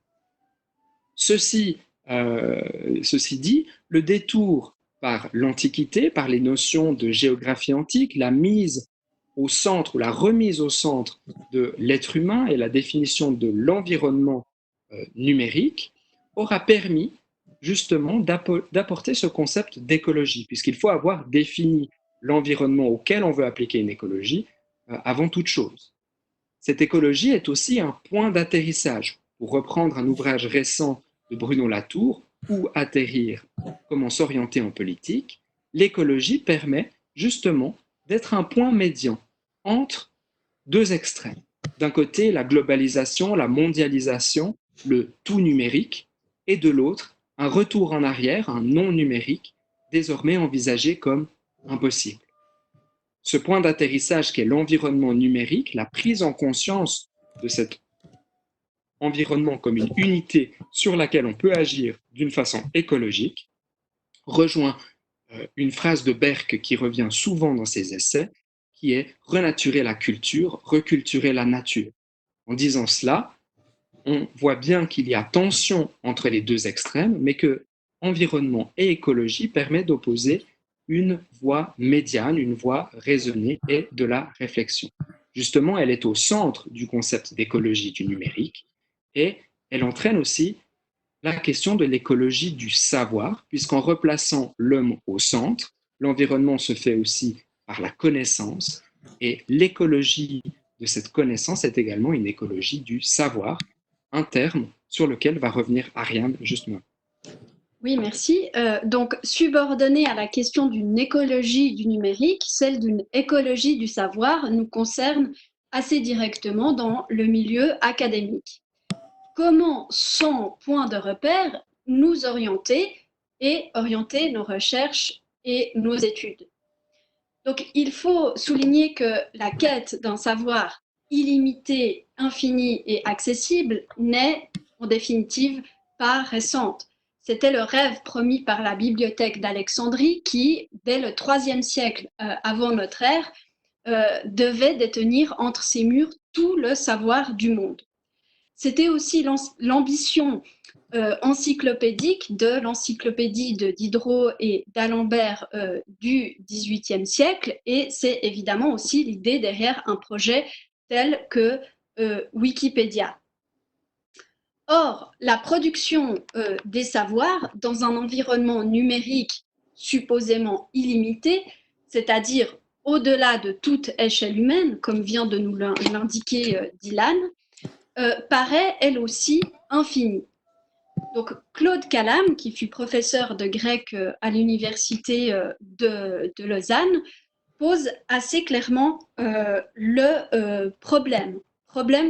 Ceci dit, le détour par l'Antiquité, par les notions de géographie antique, la mise au centre ou la remise au centre de l'être humain et la définition de l'environnement numérique aura permis justement d'apporter ce concept d'écologie, puisqu'il faut avoir défini l'environnement auquel on veut appliquer une écologie avant toute chose. Cette écologie est aussi un point d'atterrissage. Pour reprendre un ouvrage récent de Bruno Latour, Où atterrir, comment s'orienter en politique, l'écologie permet justement d'être un point médian entre deux extrêmes. D'un côté, la globalisation, la mondialisation, le tout numérique, et de l'autre, un retour en arrière, un non numérique, désormais envisagé comme impossible. Ce point d'atterrissage qu'est l'environnement numérique, la prise en conscience de cet environnement comme une unité sur laquelle on peut agir d'une façon écologique, rejoint une phrase de Berck qui revient souvent dans ses essais, qui est « renaturer la culture, reculturer la nature ». En disant cela, on voit bien qu'il y a tension entre les deux extrêmes, mais que environnement et écologie permettent d'opposer une voie médiane, une voie raisonnée et de la réflexion. Justement, elle est au centre du concept d'écologie du numérique et elle entraîne aussi la question de l'écologie du savoir, puisqu'en replaçant l'homme au centre, l'environnement se fait aussi par la connaissance et l'écologie de cette connaissance est également une écologie du savoir, un terme sur lequel va revenir Ariane justement. Oui, merci. Donc, subordonnée à la question d'une écologie du numérique, celle d'une écologie du savoir nous concerne assez directement dans le milieu académique. Comment, sans point de repère, nous orienter et orienter nos recherches et nos études? Donc, il faut souligner que la quête d'un savoir illimité, infini et accessible n'est en définitive pas récente. C'était le rêve promis par la bibliothèque d'Alexandrie qui, dès le IIIe siècle avant notre ère, devait détenir entre ses murs tout le savoir du monde. C'était aussi l'ambition encyclopédique de l'encyclopédie de Diderot et d'Alembert du XVIIIe siècle, et c'est évidemment aussi l'idée derrière un projet tel que Wikipédia. Or, la production des savoirs dans un environnement numérique supposément illimité, c'est-à-dire au-delà de toute échelle humaine, comme vient de nous l'indiquer Dylan, paraît elle aussi infinie. Donc, Claude Calame, qui fut professeur de grec à l'université de Lausanne, pose assez clairement le problème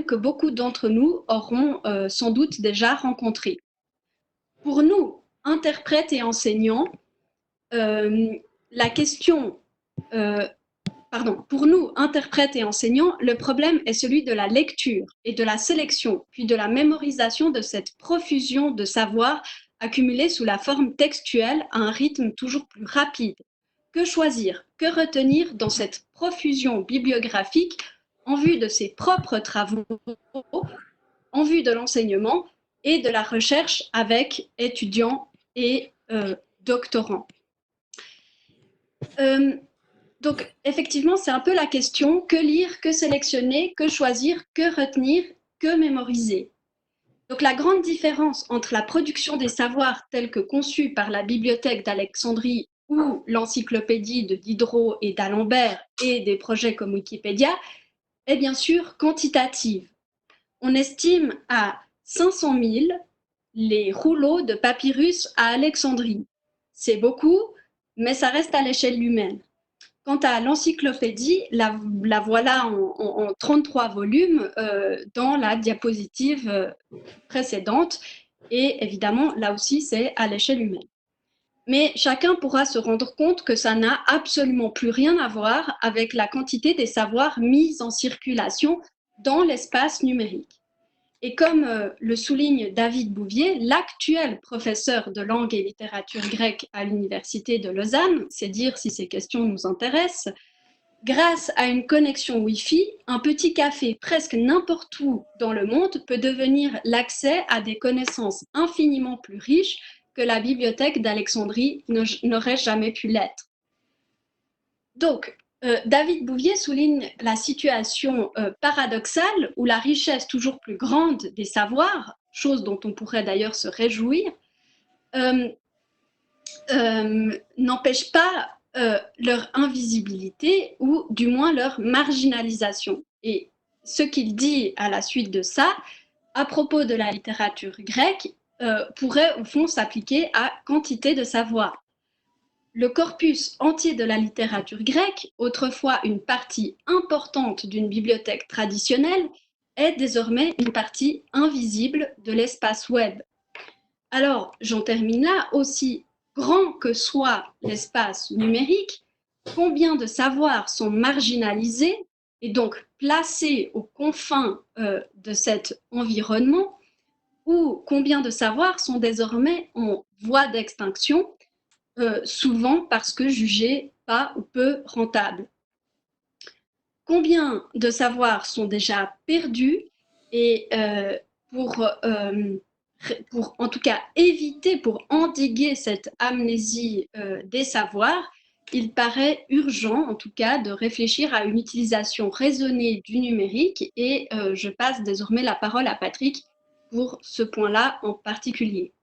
que beaucoup d'entre nous auront sans doute déjà rencontré. Pour nous, interprètes et enseignants, pour nous, interprètes et enseignants, le problème est celui de la lecture et de la sélection, puis de la mémorisation de cette profusion de savoir accumulé sous la forme textuelle à un rythme toujours plus rapide. Que choisir, que retenir dans cette profusion bibliographique en vue de ses propres travaux, en vue de l'enseignement et de la recherche avec étudiants et doctorants. Donc, effectivement, c'est un peu la question, que lire, que sélectionner, que choisir, que retenir, que mémoriser. Donc, la grande différence entre la production des savoirs telle que conçue par la bibliothèque d'Alexandrie ou l'encyclopédie de Diderot et d'Alembert et des projets comme Wikipédia est bien sûr quantitative. On estime à 500 000 les rouleaux de papyrus à Alexandrie. C'est beaucoup, mais ça reste à l'échelle humaine. Quant à l'encyclopédie, la voilà en 33 volumes dans la diapositive précédente. Et évidemment, là aussi, c'est à l'échelle humaine. Mais chacun pourra se rendre compte que ça n'a absolument plus rien à voir avec la quantité des savoirs mis en circulation dans l'espace numérique. Et comme le souligne David Bouvier, l'actuel professeur de langue et littérature grecque à l'Université de Lausanne, c'est dire si ces questions nous intéressent, grâce à une connexion Wi-Fi, un petit café presque n'importe où dans le monde peut devenir l'accès à des connaissances infiniment plus riches que la bibliothèque d'Alexandrie n'aurait jamais pu l'être. Donc, David Bouvier souligne la situation paradoxale où la richesse toujours plus grande des savoirs, chose dont on pourrait d'ailleurs se réjouir, n'empêche pas leur invisibilité ou du moins leur marginalisation. Et ce qu'il dit à la suite de ça, à propos de la littérature grecque, pourrait au fond s'appliquer à quantité de savoir. Le corpus entier de la littérature grecque, autrefois une partie importante d'une bibliothèque traditionnelle, est désormais une partie invisible de l'espace web. Alors, j'en termine là, aussi grand que soit l'espace numérique, combien de savoirs sont marginalisés et donc placés aux confins de cet environnement, ou combien de savoirs sont désormais en voie d'extinction, souvent parce que jugés pas ou peu rentables. Combien de savoirs sont déjà perdus et pour en tout cas éviter, pour endiguer cette amnésie des savoirs, il paraît urgent en tout cas de réfléchir à une utilisation raisonnée du numérique et je passe désormais la parole à Patrick pour ce point-là en particulier.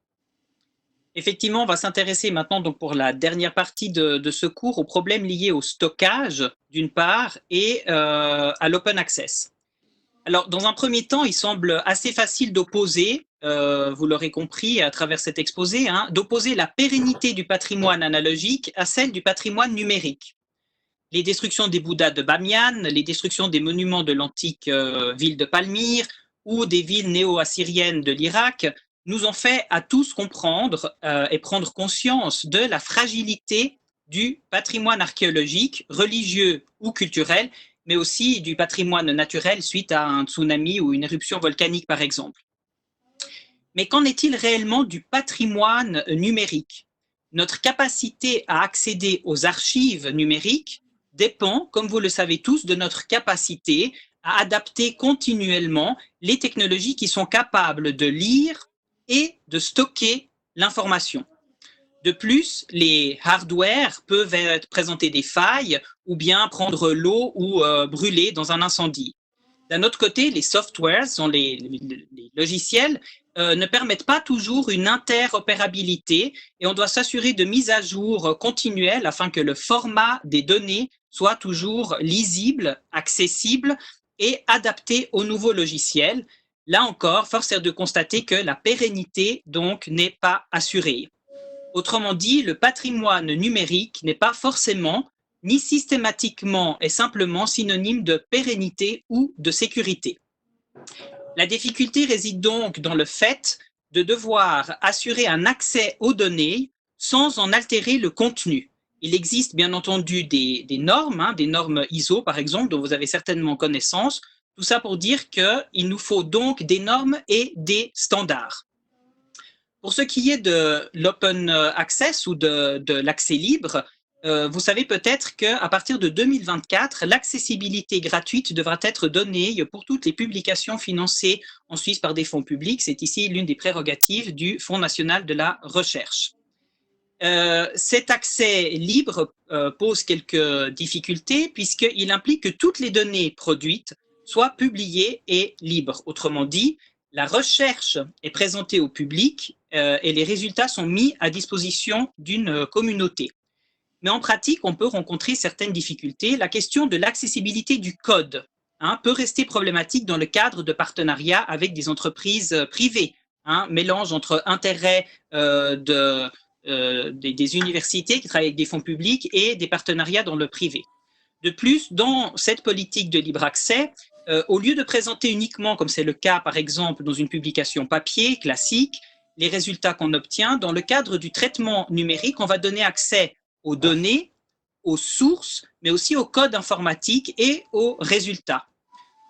Effectivement, on va s'intéresser maintenant donc pour la dernière partie de ce cours aux problèmes liés au stockage d'une part et à l'open access. Alors, dans un premier temps, il semble assez facile d'opposer, vous l'aurez compris à travers cet exposé, hein, d'opposer la pérennité du patrimoine analogique à celle du patrimoine numérique. Les destructions des Bouddhas de Bamiyan, les destructions des monuments de l'antique ville de Palmyre ou des villes néo-assyriennes de l'Irak nous ont fait à tous comprendre et prendre conscience de la fragilité du patrimoine archéologique, religieux ou culturel, mais aussi du patrimoine naturel suite à un tsunami ou une éruption volcanique, par exemple. Mais qu'en est-il réellement du patrimoine numérique? Notre capacité à accéder aux archives numériques dépend, comme vous le savez tous, de notre capacité à adapter continuellement les technologies qui sont capables de lire et de stocker l'information. De plus, les hardware peuvent présenter des failles ou bien prendre l'eau ou brûler dans un incendie. D'un autre côté, les softwares, sont les logiciels, ne permettent pas toujours une interopérabilité et on doit s'assurer de mise à jour continuelle afin que le format des données soit toujours lisible, accessible et adapté aux nouveaux logiciels. Là encore, force est de constater que la pérennité donc n'est pas assurée. Autrement dit, le patrimoine numérique n'est pas forcément ni systématiquement et simplement synonyme de pérennité ou de sécurité. La difficulté réside donc dans le fait de devoir assurer un accès aux données sans en altérer le contenu. Il existe bien entendu des normes, hein, des normes ISO par exemple, dont vous avez certainement connaissance. Tout ça pour dire qu'il nous faut donc des normes et des standards. Pour ce qui est de l'open access ou de l'accès libre, vous savez peut-être qu'à partir de 2024, l'accessibilité gratuite devra être donnée pour toutes les publications financées en Suisse par des fonds publics. C'est ici l'une des prérogatives du Fonds national de la recherche. Cet accès libre pose quelques difficultés puisqu'il implique que toutes les données produites soient publiées et libres. Autrement dit, la recherche est présentée au public et les résultats sont mis à disposition d'une communauté. Mais en pratique, on peut rencontrer certaines difficultés. La question de l'accessibilité du code peut rester problématique dans le cadre de partenariats avec des entreprises privées. Mélange entre intérêts des universités qui travaillent avec des fonds publics et des partenariats dans le privé. De plus, dans cette politique de libre accès, au lieu de présenter uniquement, comme c'est le cas par exemple dans une publication papier classique, les résultats qu'on obtient, dans le cadre du traitement numérique, on va donner accès aux données, aux sources, mais aussi au code informatique et aux résultats.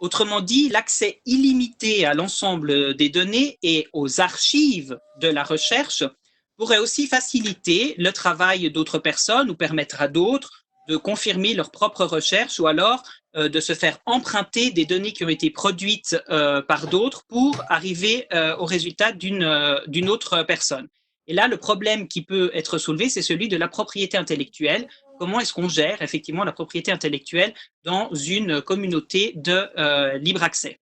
Autrement dit, l'accès illimité à l'ensemble des données et aux archives de la recherche pourrait aussi faciliter le travail d'autres personnes ou permettre à d'autres de confirmer leurs propres recherches ou alors de se faire emprunter des données qui ont été produites par d'autres pour arriver au résultat d'une autre personne. Et là, le problème qui peut être soulevé, c'est celui de la propriété intellectuelle. Comment est-ce qu'on gère effectivement la propriété intellectuelle dans une communauté de libre accès?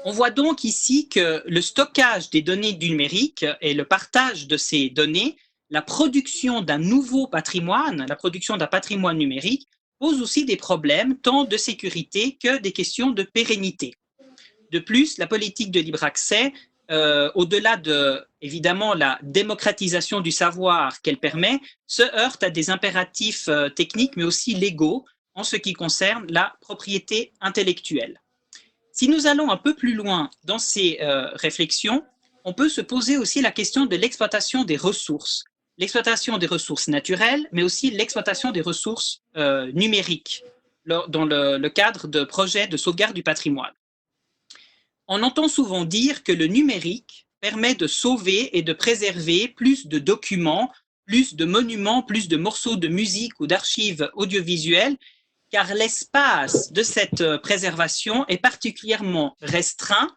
On voit donc ici que le stockage des données numériques et le partage de ces données, la production d'un nouveau patrimoine, la production d'un patrimoine numérique, pose aussi des problèmes tant de sécurité que des questions de pérennité. De plus, la politique de libre accès, au-delà de, évidemment, la démocratisation du savoir qu'elle permet, se heurte à des impératifs techniques, mais aussi légaux, en ce qui concerne la propriété intellectuelle. Si nous allons un peu plus loin dans ces réflexions, on peut se poser aussi la question de l'exploitation des ressources naturelles, mais aussi l'exploitation des ressources numériques dans le cadre de projets de sauvegarde du patrimoine. On entend souvent dire que le numérique permet de sauver et de préserver plus de documents, plus de monuments, plus de morceaux de musique ou d'archives audiovisuelles, car l'espace de cette préservation est particulièrement restreint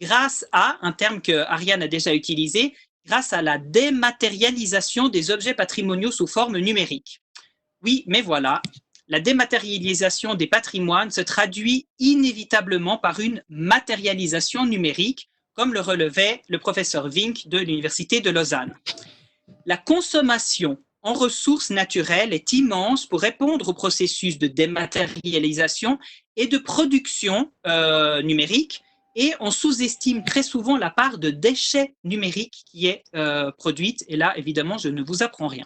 grâce à, un terme que Ariane a déjà utilisé, grâce à la dématérialisation des objets patrimoniaux sous forme numérique. Oui, mais voilà, la dématérialisation des patrimoines se traduit inévitablement par une matérialisation numérique, comme le relevait le professeur Vink de l'Université de Lausanne. La consommation en ressources naturelles est immense pour répondre au processus de dématérialisation et de production numérique, et on sous-estime très souvent la part de déchets numériques qui est produite, et là, évidemment, je ne vous apprends rien.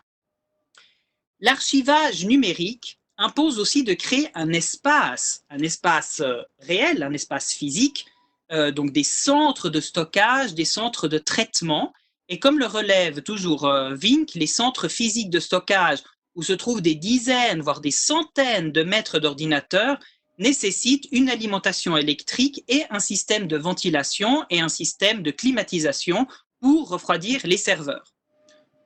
L'archivage numérique impose aussi de créer un espace réel, un espace physique, donc des centres de stockage, des centres de traitement. Et comme le relève toujours Vink, les centres physiques de stockage où se trouvent des dizaines, voire des centaines de mètres d'ordinateurs nécessitent une alimentation électrique et un système de ventilation et un système de climatisation pour refroidir les serveurs.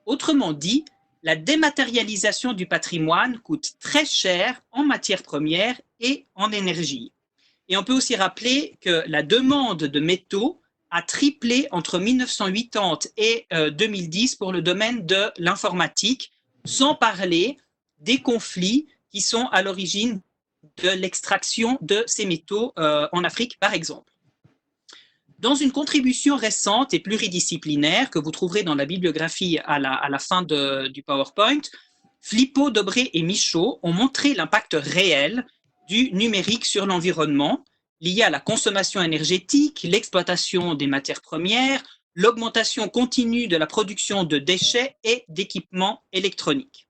Autrement dit, la dématérialisation du patrimoine coûte très cher en matières premières et en énergie. Et on peut aussi rappeler que la demande de métaux a triplé entre 1980 et 2010 pour le domaine de l'informatique, sans parler des conflits qui sont à l'origine de l'extraction de ces métaux en Afrique, par exemple. Dans une contribution récente et pluridisciplinaire que vous trouverez dans la bibliographie à la fin du PowerPoint, Flippo, Dobré et Michaud ont montré l'impact réel du numérique sur l'environnement, lié à la consommation énergétique, l'exploitation des matières premières, l'augmentation continue de la production de déchets et d'équipements électroniques.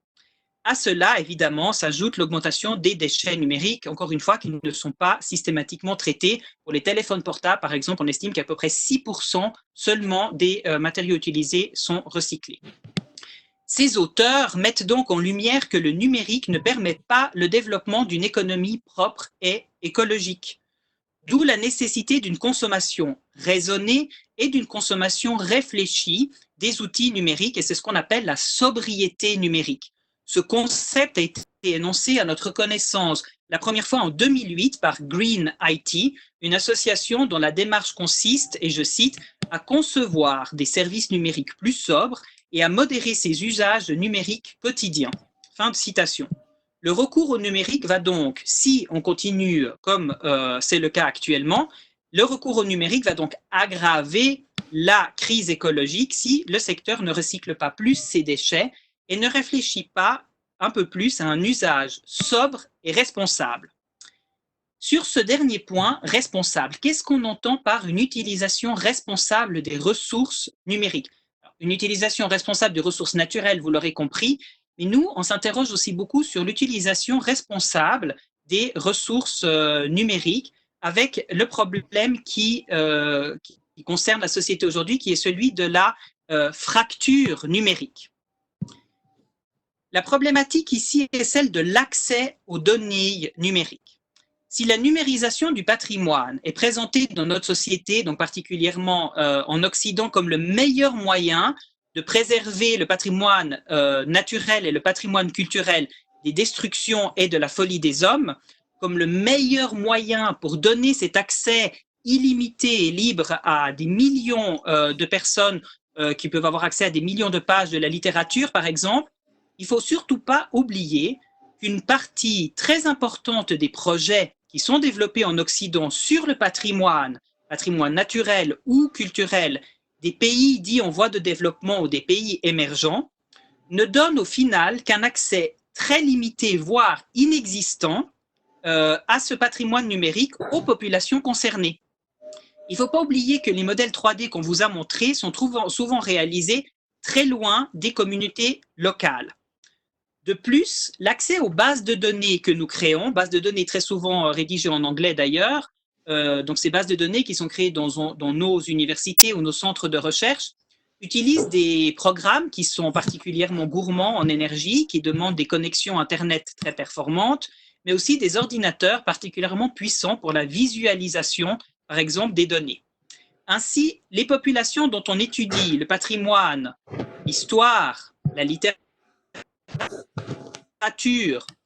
À cela, évidemment, s'ajoute l'augmentation des déchets numériques, encore une fois, qui ne sont pas systématiquement traités. Pour les téléphones portables, par exemple, on estime qu'à peu près 6% seulement des matériaux utilisés sont recyclés. Ces auteurs mettent donc en lumière que le numérique ne permet pas le développement d'une économie propre et écologique. D'où la nécessité d'une consommation raisonnée et d'une consommation réfléchie des outils numériques, et c'est ce qu'on appelle la sobriété numérique. Ce concept a été énoncé à notre connaissance la première fois en 2008 par Green IT, une association dont la démarche consiste, et je cite, à concevoir des services numériques plus sobres et à modérer ses usages numériques quotidiens. Fin de citation. Le recours au numérique va donc, si on continue comme c'est le cas actuellement, le recours au numérique va donc aggraver la crise écologique si le secteur ne recycle pas plus ses déchets et ne réfléchit pas un peu plus à un usage sobre et responsable. Sur ce dernier point, responsable, qu'est-ce qu'on entend par une utilisation responsable des ressources numériques? Une utilisation responsable des ressources naturelles, vous l'aurez compris, mais nous, on s'interroge aussi beaucoup sur l'utilisation responsable des ressources numériques avec le problème qui concerne la société aujourd'hui, qui est celui de la fracture numérique. La problématique ici est celle de l'accès aux données numériques. Si la numérisation du patrimoine est présentée dans notre société, donc particulièrement en Occident, comme le meilleur moyen de préserver le patrimoine naturel et le patrimoine culturel des destructions et de la folie des hommes, comme le meilleur moyen pour donner cet accès illimité et libre à des millions de personnes qui peuvent avoir accès à des millions de pages de la littérature, par exemple, il ne faut surtout pas oublier qu'une partie très importante des projets qui sont développés en Occident sur le patrimoine naturel ou culturel des pays dits en voie de développement ou des pays émergents, ne donnent au final qu'un accès très limité, voire inexistant, à ce patrimoine numérique aux populations concernées. Il ne faut pas oublier que les modèles 3D qu'on vous a montrés sont souvent réalisés très loin des communautés locales. De plus, l'accès aux bases de données que nous créons, bases de données très souvent rédigées en anglais d'ailleurs, donc ces bases de données qui sont créées dans nos universités ou nos centres de recherche, utilisent des programmes qui sont particulièrement gourmands en énergie, qui demandent des connexions Internet très performantes, mais aussi des ordinateurs particulièrement puissants pour la visualisation, par exemple, des données. Ainsi, les populations dont on étudie le patrimoine, l'histoire, la littérature,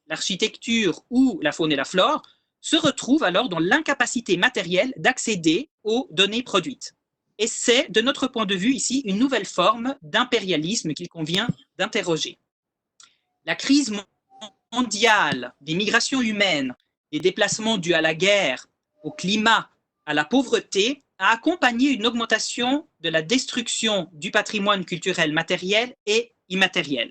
l'architecture ou la faune et la flore se retrouvent alors dans l'incapacité matérielle d'accéder aux données produites. Et c'est, de notre point de vue ici, une nouvelle forme d'impérialisme qu'il convient d'interroger. La crise mondiale des migrations humaines, des déplacements dus à la guerre, au climat, à la pauvreté, a accompagné une augmentation de la destruction du patrimoine culturel matériel et immatériel.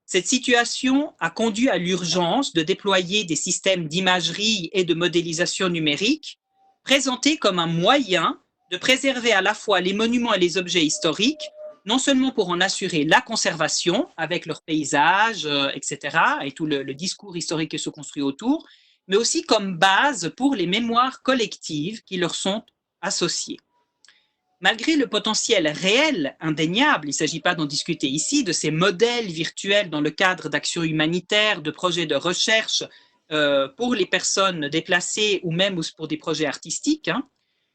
Cette situation a conduit à l'urgence de déployer des systèmes d'imagerie et de modélisation numérique présentés comme un moyen de préserver à la fois les monuments et les objets historiques, non seulement pour en assurer la conservation avec leurs paysages, etc., et tout le discours historique qui se construit autour, mais aussi comme base pour les mémoires collectives qui leur sont associées. Malgré le potentiel réel, indéniable, il ne s'agit pas d'en discuter ici, de ces modèles virtuels dans le cadre d'actions humanitaires, de projets de recherche pour les personnes déplacées ou même pour des projets artistiques,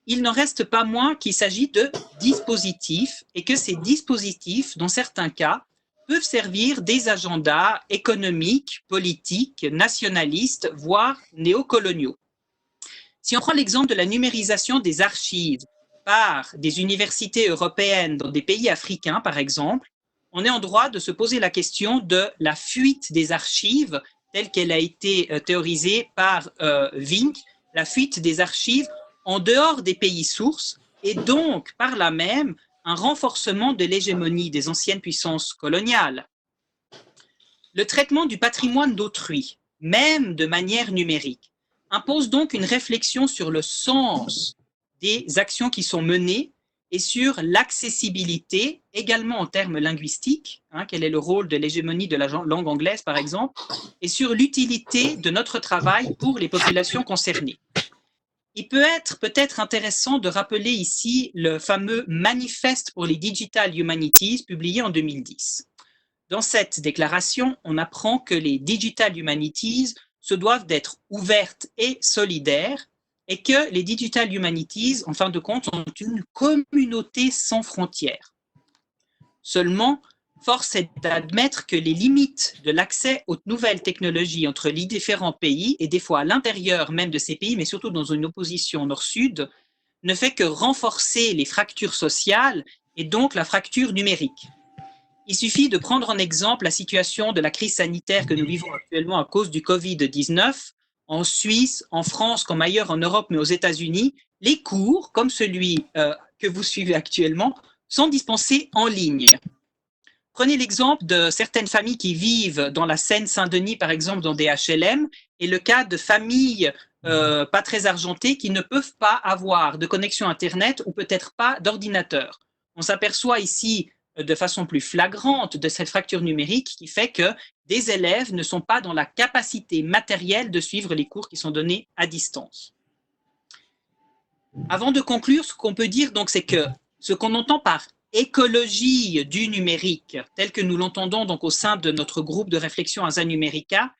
il n'en reste pas moins qu'il s'agit de dispositifs et que ces dispositifs, dans certains cas, peuvent servir des agendas économiques, politiques, nationalistes, voire néocoloniaux. Si on prend l'exemple de la numérisation des archives par des universités européennes dans des pays africains, par exemple, on est en droit de se poser la question de la fuite des archives telle qu'elle a été théorisée par Vink, la fuite des archives en dehors des pays sources et donc, par là même, un renforcement de l'hégémonie des anciennes puissances coloniales. Le traitement du patrimoine d'autrui, même de manière numérique, impose donc une réflexion sur le sens des actions qui sont menées et sur l'accessibilité, également en termes linguistiques, quel est le rôle de l'hégémonie de la langue anglaise par exemple, et sur l'utilité de notre travail pour les populations concernées. Il peut être intéressant de rappeler ici le fameux Manifeste pour les Digital Humanities publié en 2010. Dans cette déclaration, on apprend que les Digital Humanities se doivent d'être ouvertes et solidaires et que les Digital Humanities, en fin de compte, sont une communauté sans frontières. Seulement, force est d'admettre que les limites de l'accès aux nouvelles technologies entre les différents pays, et des fois à l'intérieur même de ces pays, mais surtout dans une opposition nord-sud, ne fait que renforcer les fractures sociales et donc la fracture numérique. Il suffit de prendre en exemple la situation de la crise sanitaire que nous vivons actuellement à cause du Covid-19. En Suisse, en France, comme ailleurs en Europe, mais aux États-Unis, les cours, comme celui que vous suivez actuellement, sont dispensés en ligne. Prenez l'exemple de certaines familles qui vivent dans la Seine-Saint-Denis, par exemple, dans des HLM, et le cas de familles pas très argentées qui ne peuvent pas avoir de connexion Internet ou peut-être pas d'ordinateur. On s'aperçoit ici de façon plus flagrante de cette fracture numérique qui fait que des élèves ne sont pas dans la capacité matérielle de suivre les cours qui sont donnés à distance. Avant de conclure, ce qu'on peut dire donc, c'est que ce qu'on entend par écologie du numérique, tel que nous l'entendons donc au sein de notre groupe de réflexion Asa Numérica,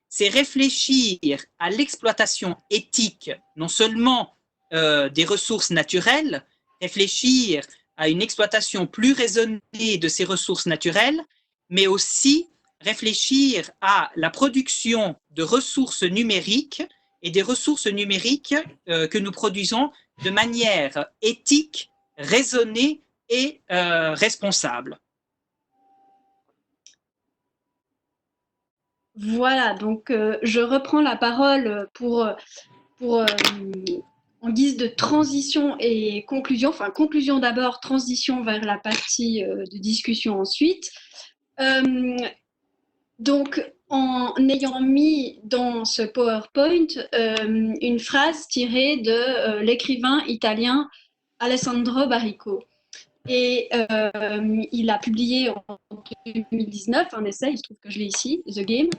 c'est réfléchir à l'exploitation éthique, non seulement des ressources naturelles, réfléchir à une exploitation plus raisonnée de ces ressources naturelles, mais aussi réfléchir à la production de ressources numériques et des ressources numériques que nous produisons de manière éthique, raisonnée et responsable. Voilà, donc je reprends la parole pour en guise de transition et conclusion, enfin conclusion d'abord, transition vers la partie de discussion ensuite. Donc, en ayant mis dans ce PowerPoint une phrase tirée de l'écrivain italien Alessandro Baricco. Et il a publié en 2019 un essai, il se trouve que je l'ai ici, The Game.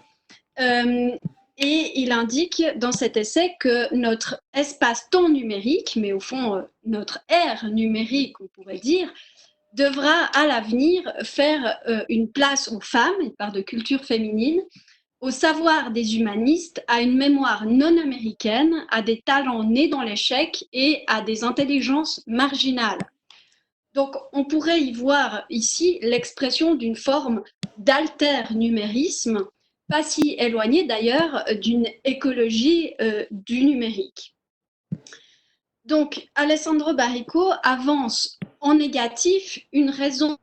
Et il indique dans cet essai que notre espace-temps numérique, mais au fond notre ère numérique, on pourrait dire, devra à l'avenir faire une place aux femmes, il parle de culture féminine, au savoir des humanistes, à une mémoire non américaine, à des talents nés dans l'échec et à des intelligences marginales. Donc, on pourrait y voir ici l'expression d'une forme d'alter-numérisme, pas si éloignée d'ailleurs d'une écologie du numérique. Donc, Alessandro Baricco avance en négatif une raison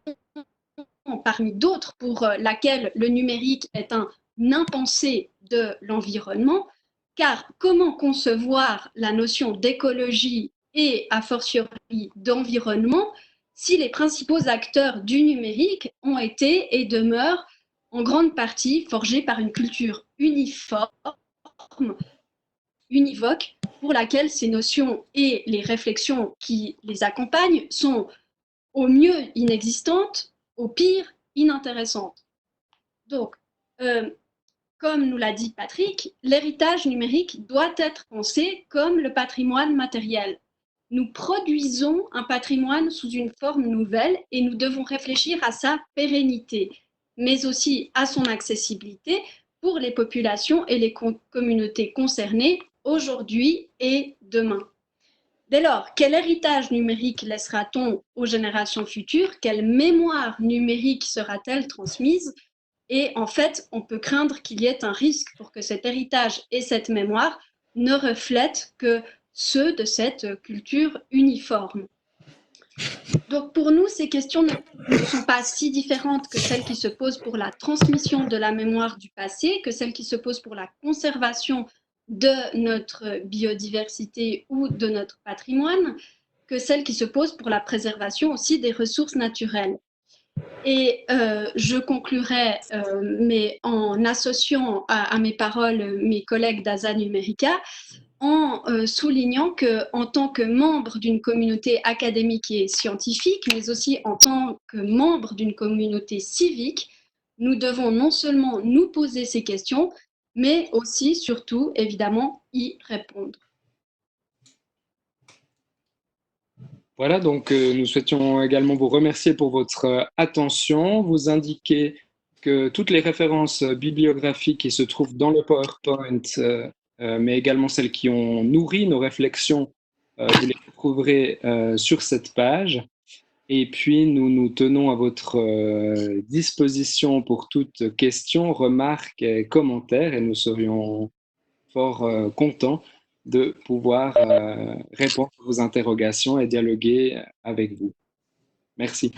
parmi d'autres pour laquelle le numérique est un impensé de l'environnement, car comment concevoir la notion d'écologie et a fortiori d'environnement si les principaux acteurs du numérique ont été et demeurent en grande partie forgés par une culture uniforme, univoque, pour laquelle ces notions et les réflexions qui les accompagnent sont au mieux inexistantes, au pire inintéressantes. Donc, comme nous l'a dit Patrick, l'héritage numérique doit être pensé comme le patrimoine matériel. Nous produisons un patrimoine sous une forme nouvelle et nous devons réfléchir à sa pérennité, mais aussi à son accessibilité pour les populations et les communautés concernées aujourd'hui et demain. Dès lors, quel héritage numérique laissera-t-on aux générations futures? Quelle mémoire numérique sera-t-elle transmise? Et en fait, on peut craindre qu'il y ait un risque pour que cet héritage et cette mémoire ne reflètent que ceux de cette culture uniforme. Donc pour nous, ces questions ne sont pas si différentes que celles qui se posent pour la transmission de la mémoire du passé, que celles qui se posent pour la conservation de notre biodiversité ou de notre patrimoine, que celles qui se posent pour la préservation aussi des ressources naturelles. Et je conclurai mais en associant à mes paroles mes collègues d'Asa Numérica, en soulignant qu'en tant que membre d'une communauté académique et scientifique, mais aussi en tant que membre d'une communauté civique, nous devons non seulement nous poser ces questions, mais aussi, surtout, évidemment, y répondre. Voilà, donc nous souhaitions également vous remercier pour votre attention, vous indiquer que toutes les références bibliographiques qui se trouvent dans le PowerPoint, mais également celles qui ont nourri nos réflexions, vous les retrouverez sur cette page. Et puis, nous nous tenons à votre disposition pour toute question, remarque et commentaire, et nous serions fort contents de pouvoir répondre à vos interrogations et dialoguer avec vous. Merci.